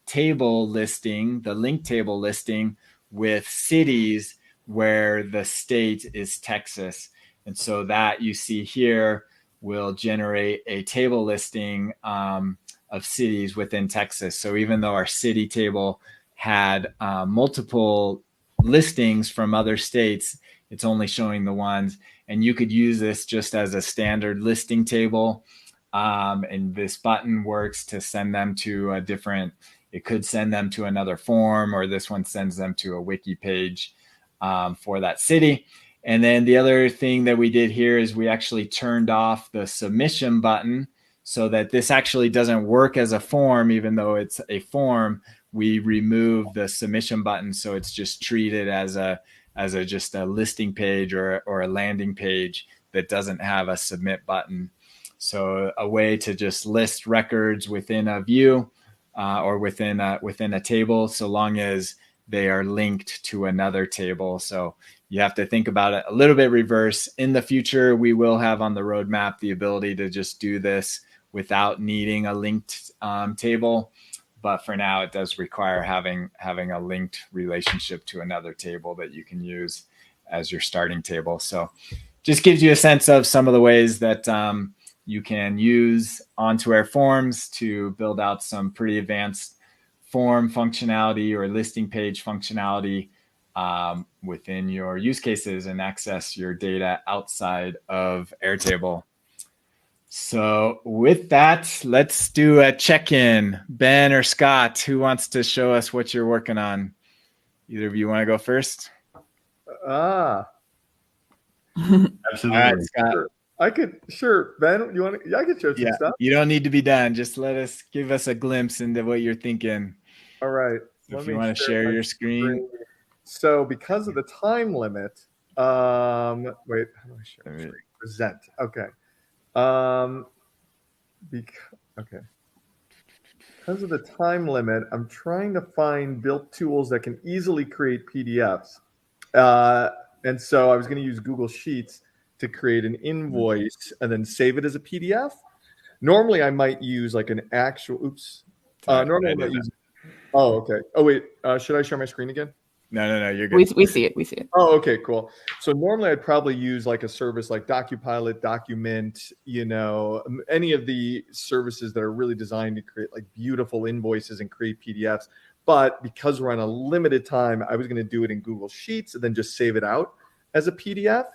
Speaker 1: table listing, the link table listing, with cities where the state is Texas. And so that you see here will generate a table listing of cities within Texas. So even though our city table had multiple listings from other states, it's only showing the ones. And you could use this just as a standard listing table. And this button works to send them to a different, it could send them to another form, or this one sends them to a wiki page for that city. And then the other thing that we did here is we actually turned off the submission button so that this actually doesn't work as a form. Even though it's a form, we remove the submission button, so it's just treated as just a listing page or a landing page that doesn't have a submit button. So a way to just list records within a view or within a table, so long as they are linked to another table. So you have to think about it a little bit reverse. In the future, we will have on the roadmap the ability to just do this without needing a linked table. But for now, it does require having a linked relationship to another table that you can use as your starting table. So just gives you a sense of some of the ways that you can use On2Air Forms to build out some pretty advanced form functionality or listing page functionality within your use cases and access your data outside of Airtable. So with that, let's do a check-in. Ben or Scott, who wants to show us what you're working on? Either of you want to go first?
Speaker 3: Absolutely.
Speaker 1: All right, Scott.
Speaker 2: Sure. Ben, you want to? Yeah, I could show some stuff.
Speaker 1: You don't need to be done. Just give us a glimpse into what you're thinking.
Speaker 2: All right.
Speaker 1: So if you want to share your screen.
Speaker 2: So because of the time limit, wait, how do I share my screen? Present. Okay. Because of the time limit, I'm trying to find built tools that can easily create PDFs. And so I was going to use Google Sheets to create an invoice and then save it as a PDF. Normally, I might use like an actual. Normally, I might use. Oh, okay. Oh, wait. Should I share my screen again?
Speaker 1: No. You're good.
Speaker 4: We see it. We see it.
Speaker 2: Oh, okay, cool. So normally I'd probably use like a service like DocuPilot, Document, any of the services that are really designed to create like beautiful invoices and create PDFs. But because we're on a limited time, I was going to do it in Google Sheets and then just save it out as a PDF.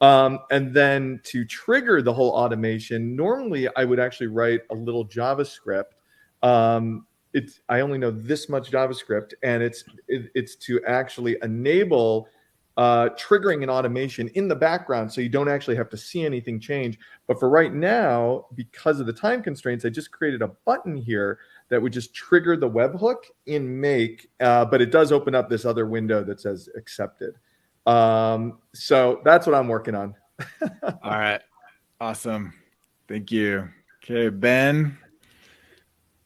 Speaker 2: And then to trigger the whole automation, normally I would actually write a little JavaScript. I only know this much JavaScript, and it's to actually enable triggering an automation in the background, so you don't actually have to see anything change. But for right now, because of the time constraints, I just created a button here that would just trigger the webhook in Make, but it does open up this other window that says accepted. So that's what I'm working on.
Speaker 1: All right. Awesome. Thank you. Okay, Ben.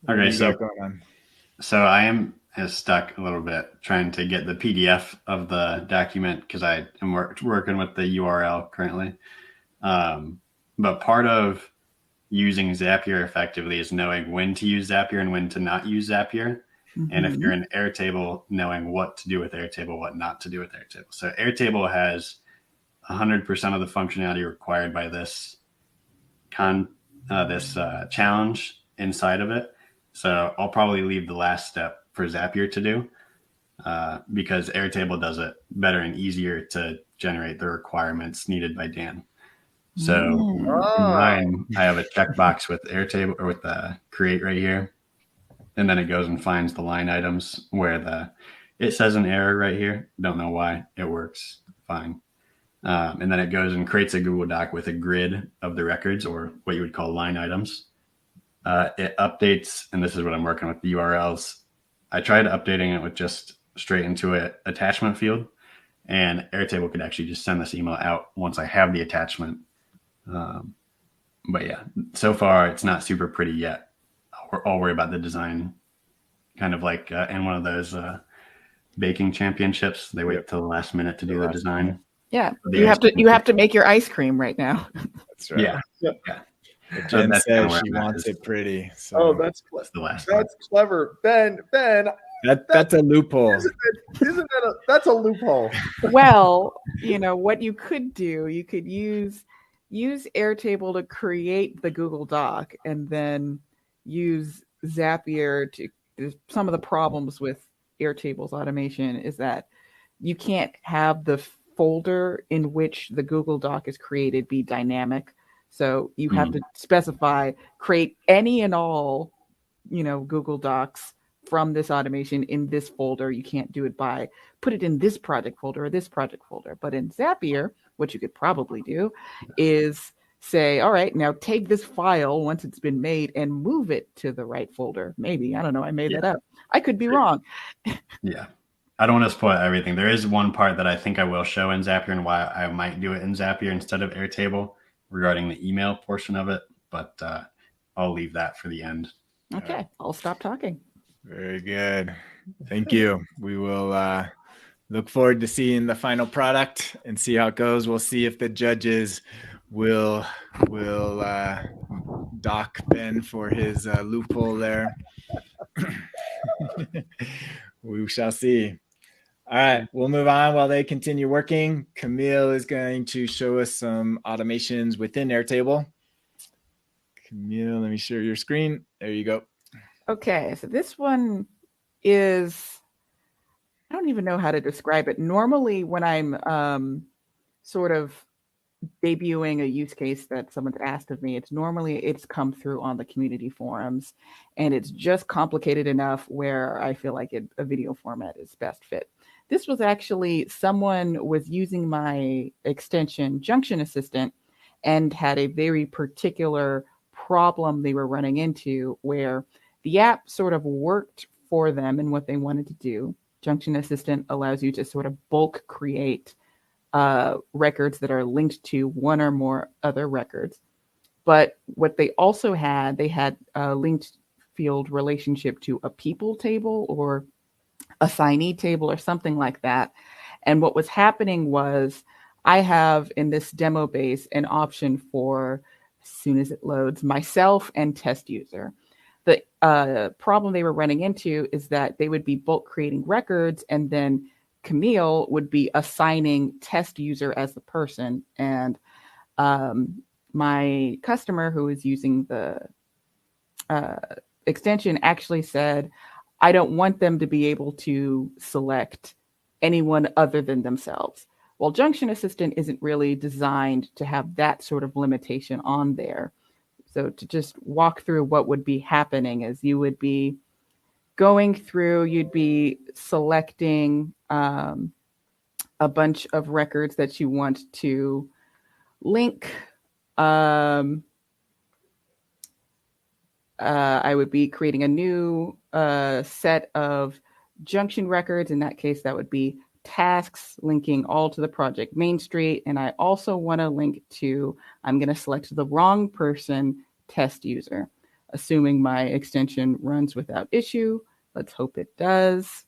Speaker 3: Okay, so I am stuck a little bit trying to get the PDF of the document because I am working with the URL currently. But part of using Zapier effectively is knowing when to use Zapier and when to not use Zapier. Mm-hmm. And if you're in Airtable, knowing what to do with Airtable, what not to do with Airtable. So Airtable has 100% of the functionality required by this challenge inside of it. So I'll probably leave the last step for Zapier to do because Airtable does it better and easier to generate the requirements needed by Dan. So in mine, I have a checkbox with Airtable or with the create right here. And then it goes and finds the line items where it says an error right here. Don't know why. It works fine. And then it goes and creates a Google Doc with a grid of the records or what you would call line items. It updates, and this is what I'm working with, the URLs. I tried updating it with just straight into an attachment field, and Airtable could actually just send this email out once I have the attachment. But yeah, so far it's not super pretty yet. I'll worry about the design, kind of like in one of those baking championships. They wait till the last minute to do the design.
Speaker 4: Yeah, you have to make your ice cream right now.
Speaker 1: That's right.
Speaker 3: Yeah.
Speaker 1: Jen says she wants it pretty. So.
Speaker 2: Oh, that's clever, Ben.
Speaker 1: That's a loophole.
Speaker 2: That's a loophole.
Speaker 4: Well, what you could do, you could use Airtable to create the Google Doc, and then use Zapier to. Some of the problems with Airtable's automation is that you can't have the folder in which the Google Doc is created be dynamic. So you have to specify, create any and all, Google Docs from this automation in this folder. You can't do it by put it in this project folder or this project folder. But in Zapier, what you could probably do is say, all right, now take this file once it's been made and move it to the right folder. Maybe, I don't know. I made that up. I could be wrong.
Speaker 3: Yeah. I don't want to spoil everything. There is one part that I think I will show in Zapier and why I might do it in Zapier instead of Airtable regarding the email portion of it, but I'll leave that for the end.
Speaker 4: Okay, I'll stop talking.
Speaker 1: Very good. Thank you. We will look forward to seeing the final product and see how it goes. We'll see if the judges will dock Ben for his loophole there. We shall see. All right, we'll move on while they continue working. Camille is going to show us some automations within Airtable. Camille, let me share your screen. There you go.
Speaker 4: Okay, so this one is, I don't even know how to describe it. Normally, when I'm sort of debuting a use case that someone's asked of me, it's come through on the community forums, and it's just complicated enough where I feel like a video format is best fit. This was actually someone was using my extension Junction Assistant and had a very particular problem they were running into where the app sort of worked for them and what they wanted to do. Junction Assistant allows you to sort of bulk create records that are linked to one or more other records. But what they also had, they had a linked field relationship to a people table or assignee table or something like that. And what was happening was I have in this demo base an option for, as soon as it loads, myself and test user. The problem they were running into is that they would be bulk creating records, and then Camille would be assigning test user as the person. And my customer who is using the extension actually said, I don't want them to be able to select anyone other than themselves. Well, Junction Assistant isn't really designed to have that sort of limitation on there. So to just walk through what would be happening is you would be going through, you'd be selecting a bunch of records that you want to link. I would be creating a new set of Junction records. In that case, that would be tasks linking all to the project Main Street. And I also want to link to, I'm going to select the wrong person, test user, assuming my extension runs without issue. Let's hope it does.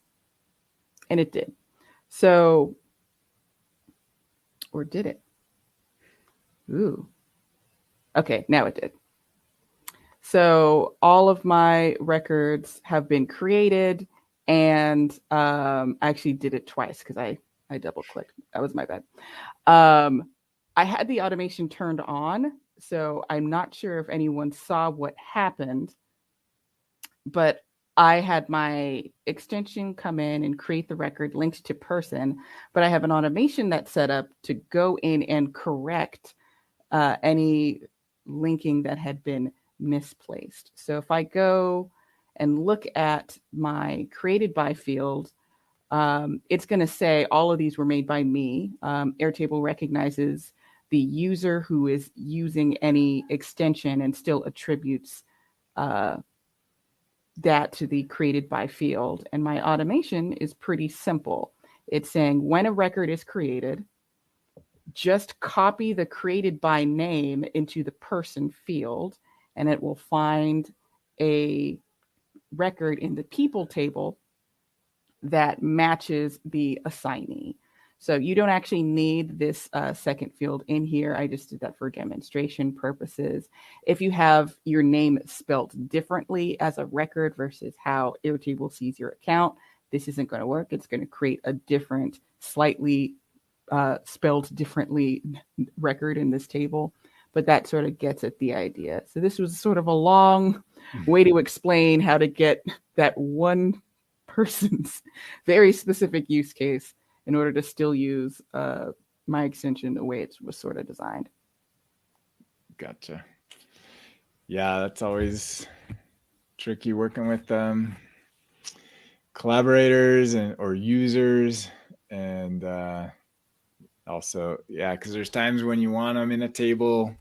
Speaker 4: And it did. So, or did it? Ooh. Okay, now it did. So all of my records have been created, and I actually did it twice because I double clicked. That was my bad. I had the automation turned on, so I'm not sure if anyone saw what happened, but I had my extension come in and create the record linked to person, but I have an automation that's set up to go in and correct any linking that had been misplaced. So if I go and look at my created by field, it's going to say all of these were made by me. Airtable recognizes the user who is using any extension and still attributes that to the created by field. And my automation is pretty simple. It's saying when a record is created, just copy the created by name into the person field, and it will find a record in the people table that matches the assignee. So you don't actually need this second field in here. I just did that for demonstration purposes. If you have your name spelt differently as a record versus how Airtable sees your account, this isn't going to work. It's going to create a different, slightly spelled differently record in this table. But that sort of gets at the idea. So this was sort of a long way to explain how to get that one person's very specific use case in order to still use my extension the way it was sort of designed.
Speaker 1: Gotcha. Yeah, that's always tricky working with collaborators or users, and also, yeah, because there's times when you want them in a table,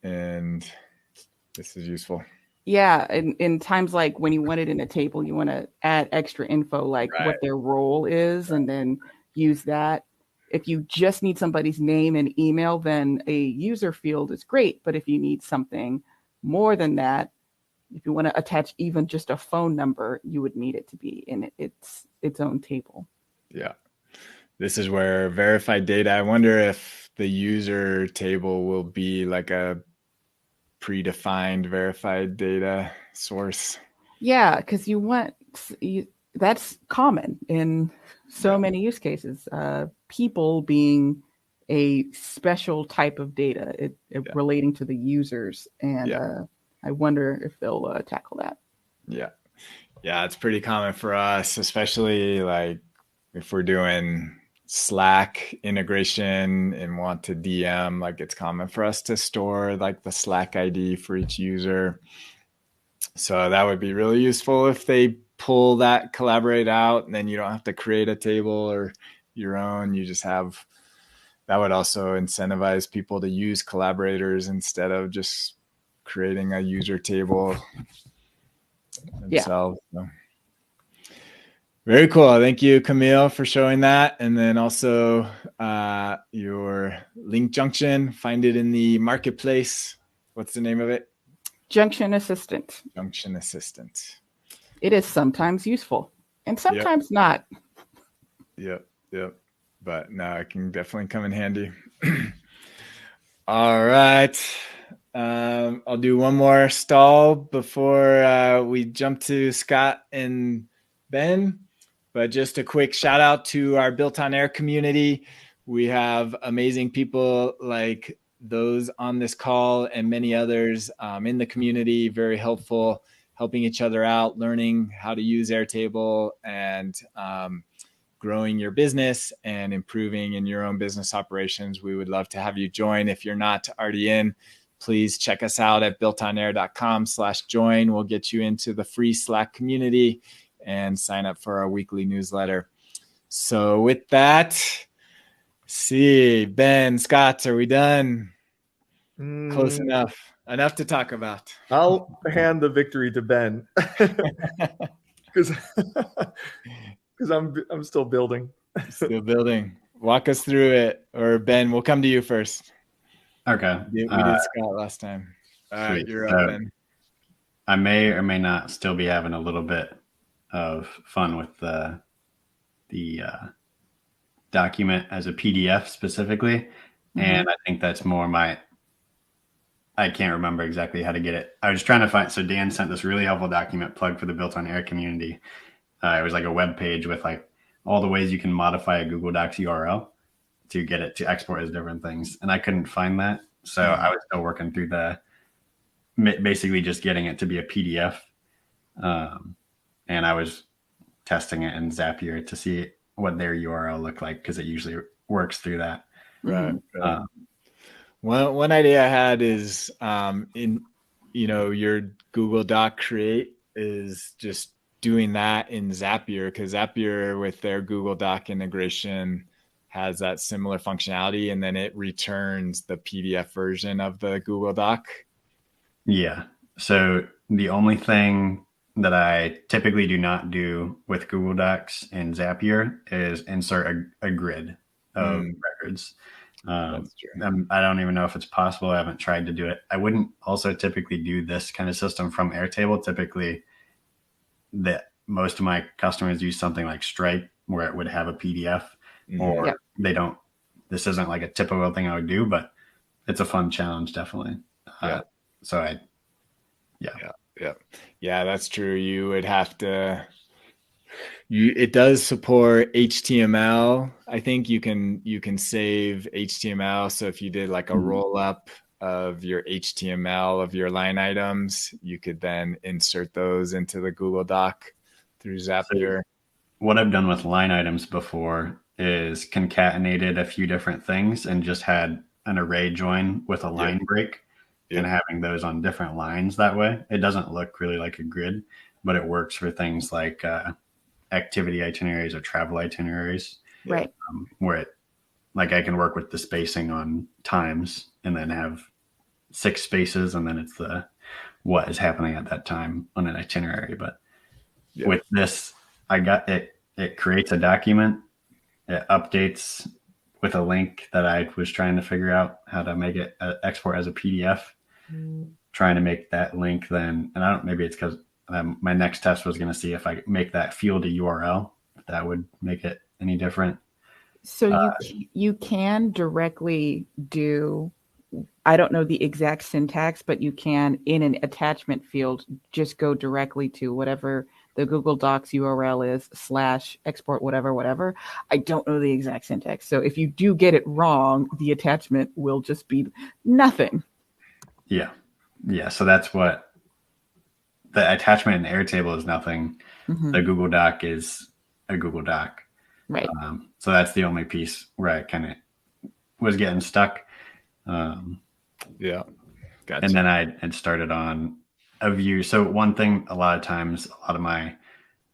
Speaker 1: and this is useful.
Speaker 4: Yeah, in times like when you want it in a table, you want to add extra info like what their role is, and then use that. If you just need somebody's name and email, then a user field is great. But if you need something more than that, If you want to attach even just a phone number, you would need it to be in its own table.
Speaker 1: Yeah. This is where verified data, I wonder if the user table will be like a predefined verified data source.
Speaker 4: Yeah, because that's common in so many use cases. People being a special type of data, relating to the users. And I wonder if they'll tackle that.
Speaker 1: Yeah. Yeah, it's pretty common for us, especially like if we're doing Slack integration and want to DM, like it's common for us to store like the Slack ID for each user. So that would be really useful if they pull that Collaborate out, and then you don't have to create a table or your own. You just have, that would also incentivize people to use collaborators instead of just creating a user table themselves. Yeah. So. Very cool. Thank you, Camille, for showing that. And then also your link junction, find it in the marketplace. What's the name of it?
Speaker 4: Junction Assistant.
Speaker 1: Junction Assistant.
Speaker 4: It is sometimes useful and sometimes not.
Speaker 1: Yep. But no, it can definitely come in handy. All right. I'll do one more stall before we jump to Scott and Ben. But just a quick shout out to our Built on Air community. We have amazing people like those on this call and many others in the community, very helpful, helping each other out, learning how to use Airtable and growing your business and improving in your own business operations. We would love to have you join. If you're not already in, please check us out at builtonair.com/join. We'll get you into the free Slack community and sign up for our weekly newsletter. So with that, see, Ben, Scott, are we done? Close enough. Enough to talk about.
Speaker 2: I'll hand the victory to Ben because I'm still building.
Speaker 1: Still building. Walk us through it, or Ben, we'll come to you first.
Speaker 3: Okay.
Speaker 1: We did Scott last time. All right, you're up, Ben.
Speaker 3: I may or may not still be having a little bit of fun with the document as a PDF specifically. Mm-hmm. And I think that's more I can't remember exactly how to get it. I was trying to find, so Dan sent this really helpful document plug for the Built on Air community. It was like a web page with like all the ways you can modify a Google Docs URL to get it to export as different things. And I couldn't find that. So I was still working through basically just getting it to be a PDF. And I was testing it in Zapier to see what their URL looked like, because it usually works through that.
Speaker 1: Right. One idea I had is in your Google Doc Create is just doing that in Zapier, because Zapier with their Google Doc integration has that similar functionality, and then it returns the PDF version of the Google Doc. Yeah.
Speaker 3: So the only thing that I typically do not do with Google Docs and Zapier is insert a grid of records. That's true. I don't even know if it's possible. I haven't tried to do it. I wouldn't also typically do this kind of system from Airtable. Typically, that most of my customers use something like Stripe, where it would have a PDF, or they don't. This isn't like a typical thing I would do, but it's a fun challenge, definitely.
Speaker 1: Yeah, that's true. You would have to. It does support HTML. I think you can save HTML. So if you did like a roll up of your HTML of your line items, you could then insert those into the Google Doc through Zapier.
Speaker 3: So what I've done with line items before is concatenated a few different things and just had an array join with a line break and having those on different lines that way. It doesn't look really like a grid, but it works for things like activity itineraries or travel itineraries.
Speaker 4: Right.
Speaker 3: Where it, like, I can work with the spacing on times and then have 6 spaces, and then it's what is happening at that time on an itinerary. But with this, I got it. It creates a document. It updates with a link that I was trying to figure out how to make it export as a PDF. trying to make that link then, and I don't, maybe it's because my next test was going to see if I make that field a URL, if that would make it any different.
Speaker 4: So you can directly do, I don't know the exact syntax, but you can, in an attachment field, just go directly to whatever the Google Docs URL is / export whatever. I don't know the exact syntax. So if you do get it wrong, the attachment will just be nothing.
Speaker 3: Yeah. So that's what the attachment in Airtable is nothing.
Speaker 4: Mm-hmm.
Speaker 3: The Google Doc is a Google Doc.
Speaker 4: Right.
Speaker 3: So that's the only piece where I kind of was getting stuck.
Speaker 1: Yeah. Gotcha.
Speaker 3: And then I had started on a view. So one thing, a lot of times, a lot of my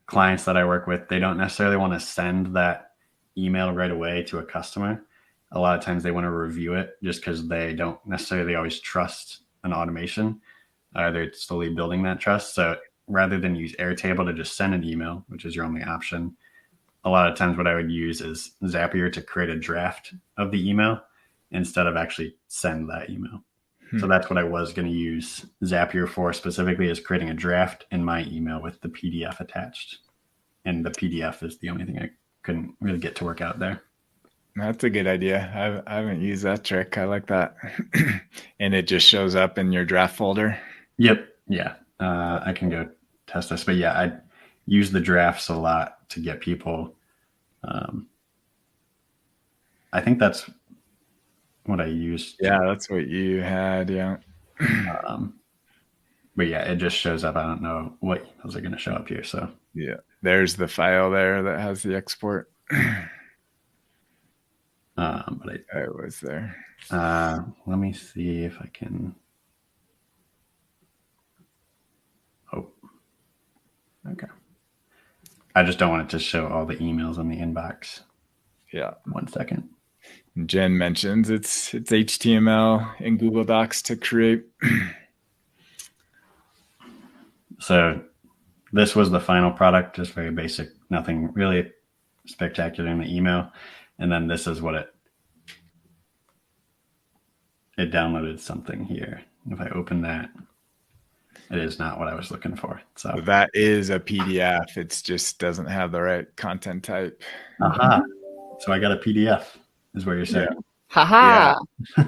Speaker 3: clients that I work with, they don't necessarily want to send that email right away to a customer. A lot of times they want to review it just because they don't necessarily always trust an automation. They're slowly building that trust. So rather than use Airtable to just send an email, which is your only option, a lot of times what I would use is Zapier to create a draft of the email instead of actually send that email. So that's what I was going to use Zapier for, specifically, is creating a draft in my email with the PDF attached. And the PDF is the only thing I couldn't really get to work out there.
Speaker 1: That's a good idea. I haven't used that trick. I like that. And it just shows up in your draft folder.
Speaker 3: Yep. Yeah. I can go test this. But yeah, I use the drafts a lot to get people. I think that's what I used.
Speaker 1: Yeah, that's what you had. Yeah.
Speaker 3: But yeah, it just shows up. I don't know what emails are going to show up here. So
Speaker 1: yeah, there's the file there that has the export.
Speaker 3: But
Speaker 1: I was there.
Speaker 3: Let me see if I can. Oh, okay. I just don't want it to show all the emails in the inbox.
Speaker 1: Yeah.
Speaker 3: 1 second.
Speaker 1: Jen mentions it's HTML in Google Docs to create.
Speaker 3: So this was the final product, just very basic, nothing really spectacular in the email. And then this is what it downloaded something here. If I open that, it is not what I was looking for. So
Speaker 1: that is a PDF. It just doesn't have the right content type.
Speaker 3: Aha. So I got a PDF, is what you're saying.
Speaker 1: Yeah.
Speaker 4: Haha.
Speaker 1: Yeah.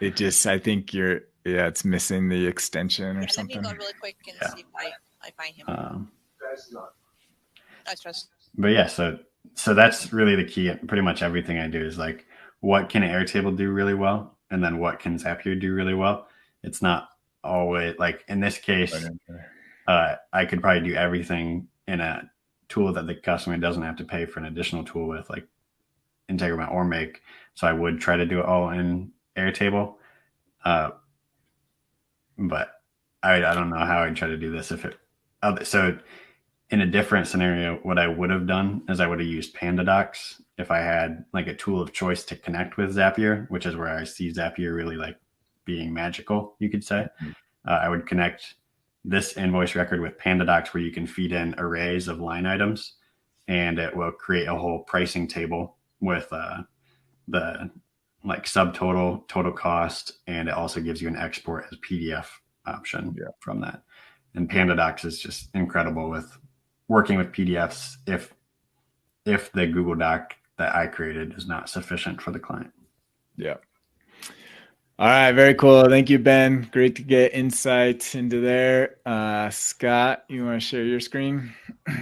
Speaker 1: It just, I think it's missing the extension or something.
Speaker 5: Let me go really quick and see if I find him.
Speaker 3: But yeah, so that's really the key. Pretty much everything I do is like, what can Airtable do really well? And then what can Zapier do really well? It's not always, like in this case, I could probably do everything in a tool that the customer doesn't have to pay for an additional tool with, like Integromat or Make. So I would try to do it all in Airtable. But I don't know how I'd try to do this so in a different scenario, what I would have done is I would have used PandaDocs if I had like a tool of choice to connect with Zapier, which is where I see Zapier really like being magical, you could say. I would connect this invoice record with PandaDocs, where you can feed in arrays of line items, and it will create a whole pricing table with the like subtotal, total cost, and it also gives you an export as PDF option from that. And PandaDocs is just incredible with working with PDFs if the Google Doc that I created is not sufficient for the client.
Speaker 1: Yeah. All right. Very cool. Thank you, Ben. Great to get insight into there. Scott, you want to share your screen?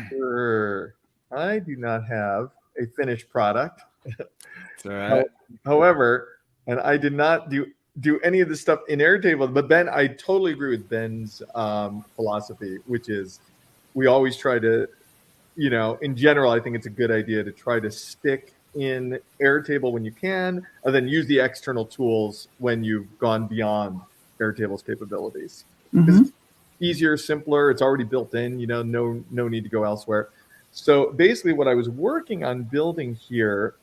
Speaker 2: Sure. I do not have a finished product.
Speaker 1: It's all right.
Speaker 2: However, and I did not do any of this stuff in Airtable, but Ben, I totally agree with Ben's philosophy, which is we always try to, in general, I think it's a good idea to try to stick in Airtable when you can, and then use the external tools when you've gone beyond Airtable's capabilities.
Speaker 4: Mm-hmm.
Speaker 2: It's easier, simpler. It's already built in, no need to go elsewhere. So basically what I was working on building here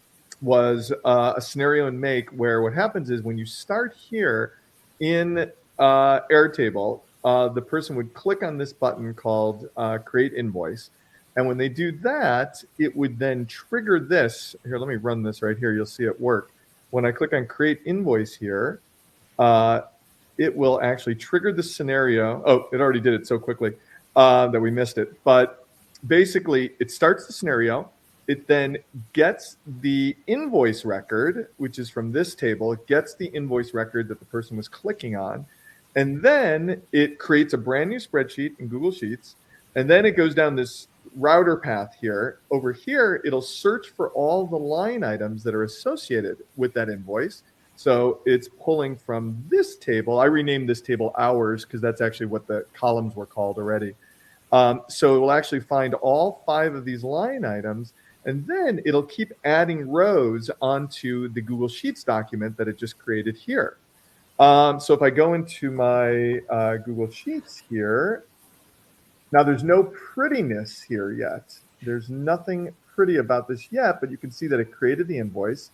Speaker 2: was a scenario in Make where what happens is when you start here in Airtable, the person would click on this button called Create Invoice. And when they do that, it would then trigger this. Here, let me run this right here. You'll see it work. When I click on Create Invoice here, it will actually trigger the scenario. Oh, it already did it so quickly that we missed it. But basically, it starts the scenario. It then gets the invoice record, which is from this table. It gets the invoice record that the person was clicking on. And then it creates a brand new spreadsheet in Google Sheets. And then it goes down this router path here. Over here, it'll search for all the line items that are associated with that invoice. So it's pulling from this table. I renamed this table hours because that's actually what the columns were called already. So it will actually find all 5 of these line items, and then it'll keep adding rows onto the Google Sheets document that it just created here. So if I go into my Google Sheets here, now there's no prettiness here yet. There's nothing pretty about this yet, but you can see that it created the invoice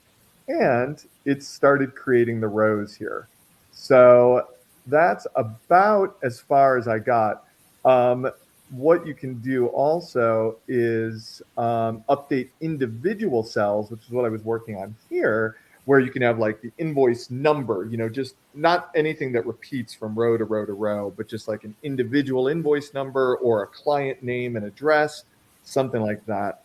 Speaker 2: and it started creating the rows here. So that's about as far as I got. What you can do also is update individual cells, which is what I was working on here, where you can have like the invoice number, just not anything that repeats from row to row to row, but just like an individual invoice number or a client name and address, something like that.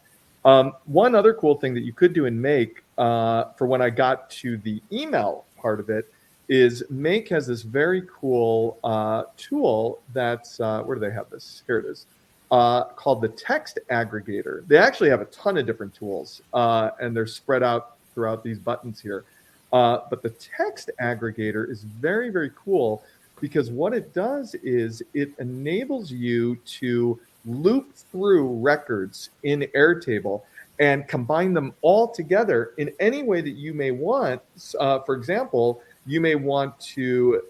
Speaker 2: One other cool thing that you could do in Make for when I got to the email part of it is Make has this very cool tool that's, where do they have this? Here it is, called the text aggregator. They actually have a ton of different tools and they're spread out throughout these buttons here. But the text aggregator is very, very cool because what it does is it enables you to loop through records in Airtable and combine them all together in any way that you may want. For example, you may want to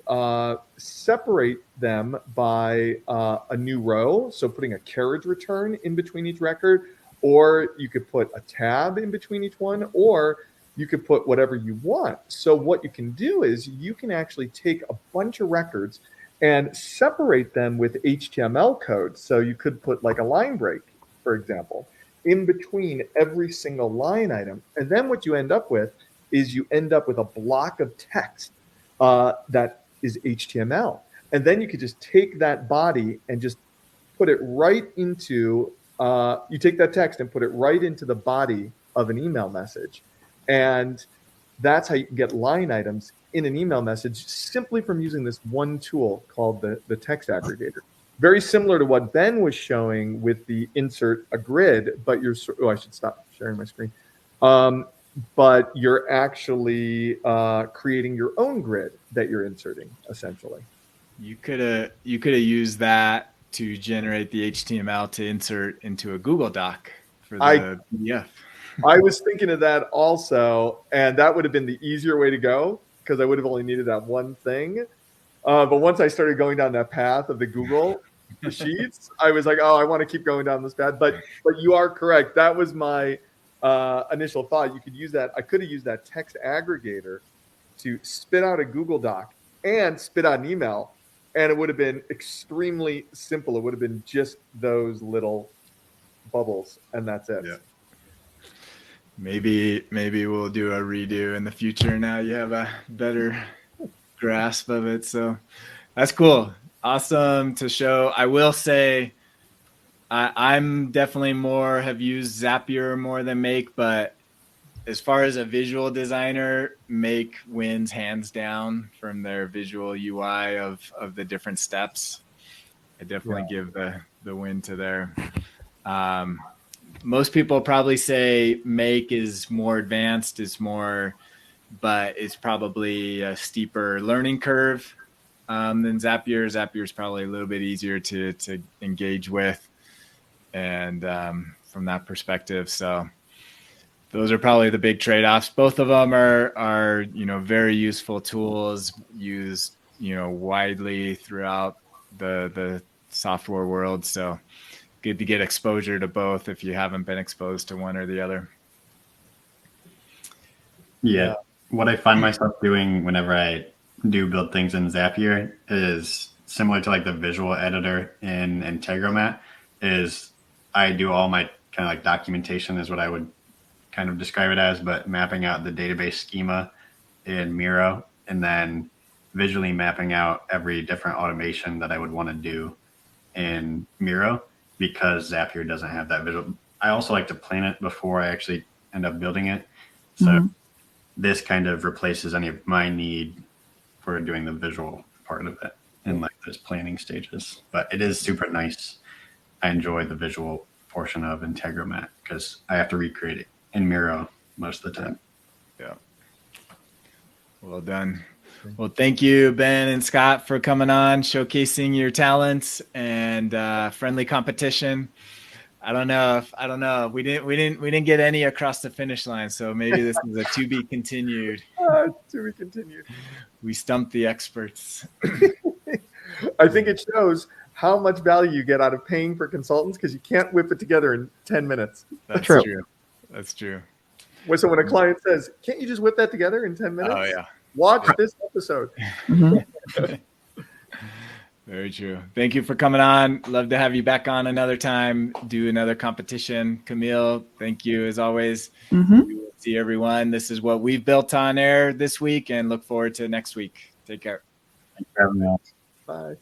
Speaker 2: separate them by a new row, so putting a carriage return in between each record, or you could put a tab in between each one, or you could put whatever you want. So what you can do is you can actually take a bunch of records and separate them with HTML code. So you could put like a line break, for example, in between every single line item. And then what you end up with is you end up with a block of text that is HTML. And then you could just take that body and just put it right into, you take that text and put it right into the body of an email message. And that's how you can get line items in an email message simply from using this one tool called the text aggregator. Very similar to what Ben was showing with the insert a grid, but you're, oh, I should stop sharing my screen. But you're actually creating your own grid that you're inserting, essentially.
Speaker 1: You could have used that to generate the HTML to insert into a Google Doc for the PDF.
Speaker 2: I was thinking of that also, and that would have been the easier way to go because I would have only needed that one thing. But once I started going down that path of the Google Sheets, I was like, oh, I want to keep going down this path. But you are correct. That was my initial thought. You could use that. I could have used that text aggregator to spit out a Google Doc and spit out an email, and it would have been extremely simple. It would have been just those little bubbles, and that's it.
Speaker 1: Yeah. Maybe we'll do a redo in the future. Now you have a better grasp of it. So that's cool. Awesome to show. I will say I'm definitely have used Zapier more than Make, but as far as a visual designer, Make wins hands down from their visual UI of the different steps. I definitely give the win to there. Most people probably say Make is more advanced, but it's probably a steeper learning curve than Zapier. Zapier is probably a little bit easier to engage with, and from that perspective. So those are probably the big trade-offs. Both of them are very useful tools used widely throughout the software world. So good to get exposure to both if you haven't been exposed to one or the other.
Speaker 3: Yeah. What I find myself doing whenever I do build things in Zapier is similar to like the visual editor in Integromat. Is I do all my kind of like documentation is what I would kind of describe it as, but mapping out the database schema in Miro and then visually mapping out every different automation that I would want to do in Miro, because Zapier doesn't have that visual. I also like to plan it before I actually end up building it. So this kind of replaces any of my need for doing the visual part of it in like those planning stages. But it is super nice. I enjoy the visual portion of Integromat because I have to recreate it in Miro most of the time.
Speaker 1: Yeah. Well done. Well, thank you, Ben and Scott, for coming on, showcasing your talents and friendly competition. I don't know. We didn't get any across the finish line, so maybe this is a to be continued.
Speaker 2: To be continued.
Speaker 1: We stumped the experts.
Speaker 2: I think it shows how much value you get out of paying for consultants because you can't whip it together in 10 minutes.
Speaker 1: That's true. That's true.
Speaker 2: So when a client says, "Can't you just whip that together in 10 minutes?"
Speaker 1: Oh yeah.
Speaker 2: Watch this episode.
Speaker 1: Very true. Thank you for coming on. Love to have you back on another time, do another competition. Camille, thank you as always. We will see everyone. This is what we've built on air this week, and look forward to next week. Take care.
Speaker 3: Thanks for having me.
Speaker 2: Bye.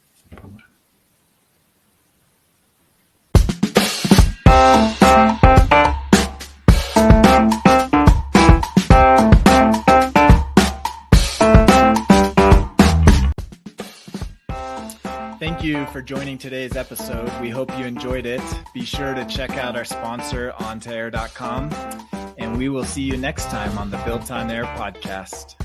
Speaker 1: Thank you for joining today's episode. We hope you enjoyed it. Be sure to check out our sponsor, ontoair.com, and we will see you next time on the Built on Air podcast.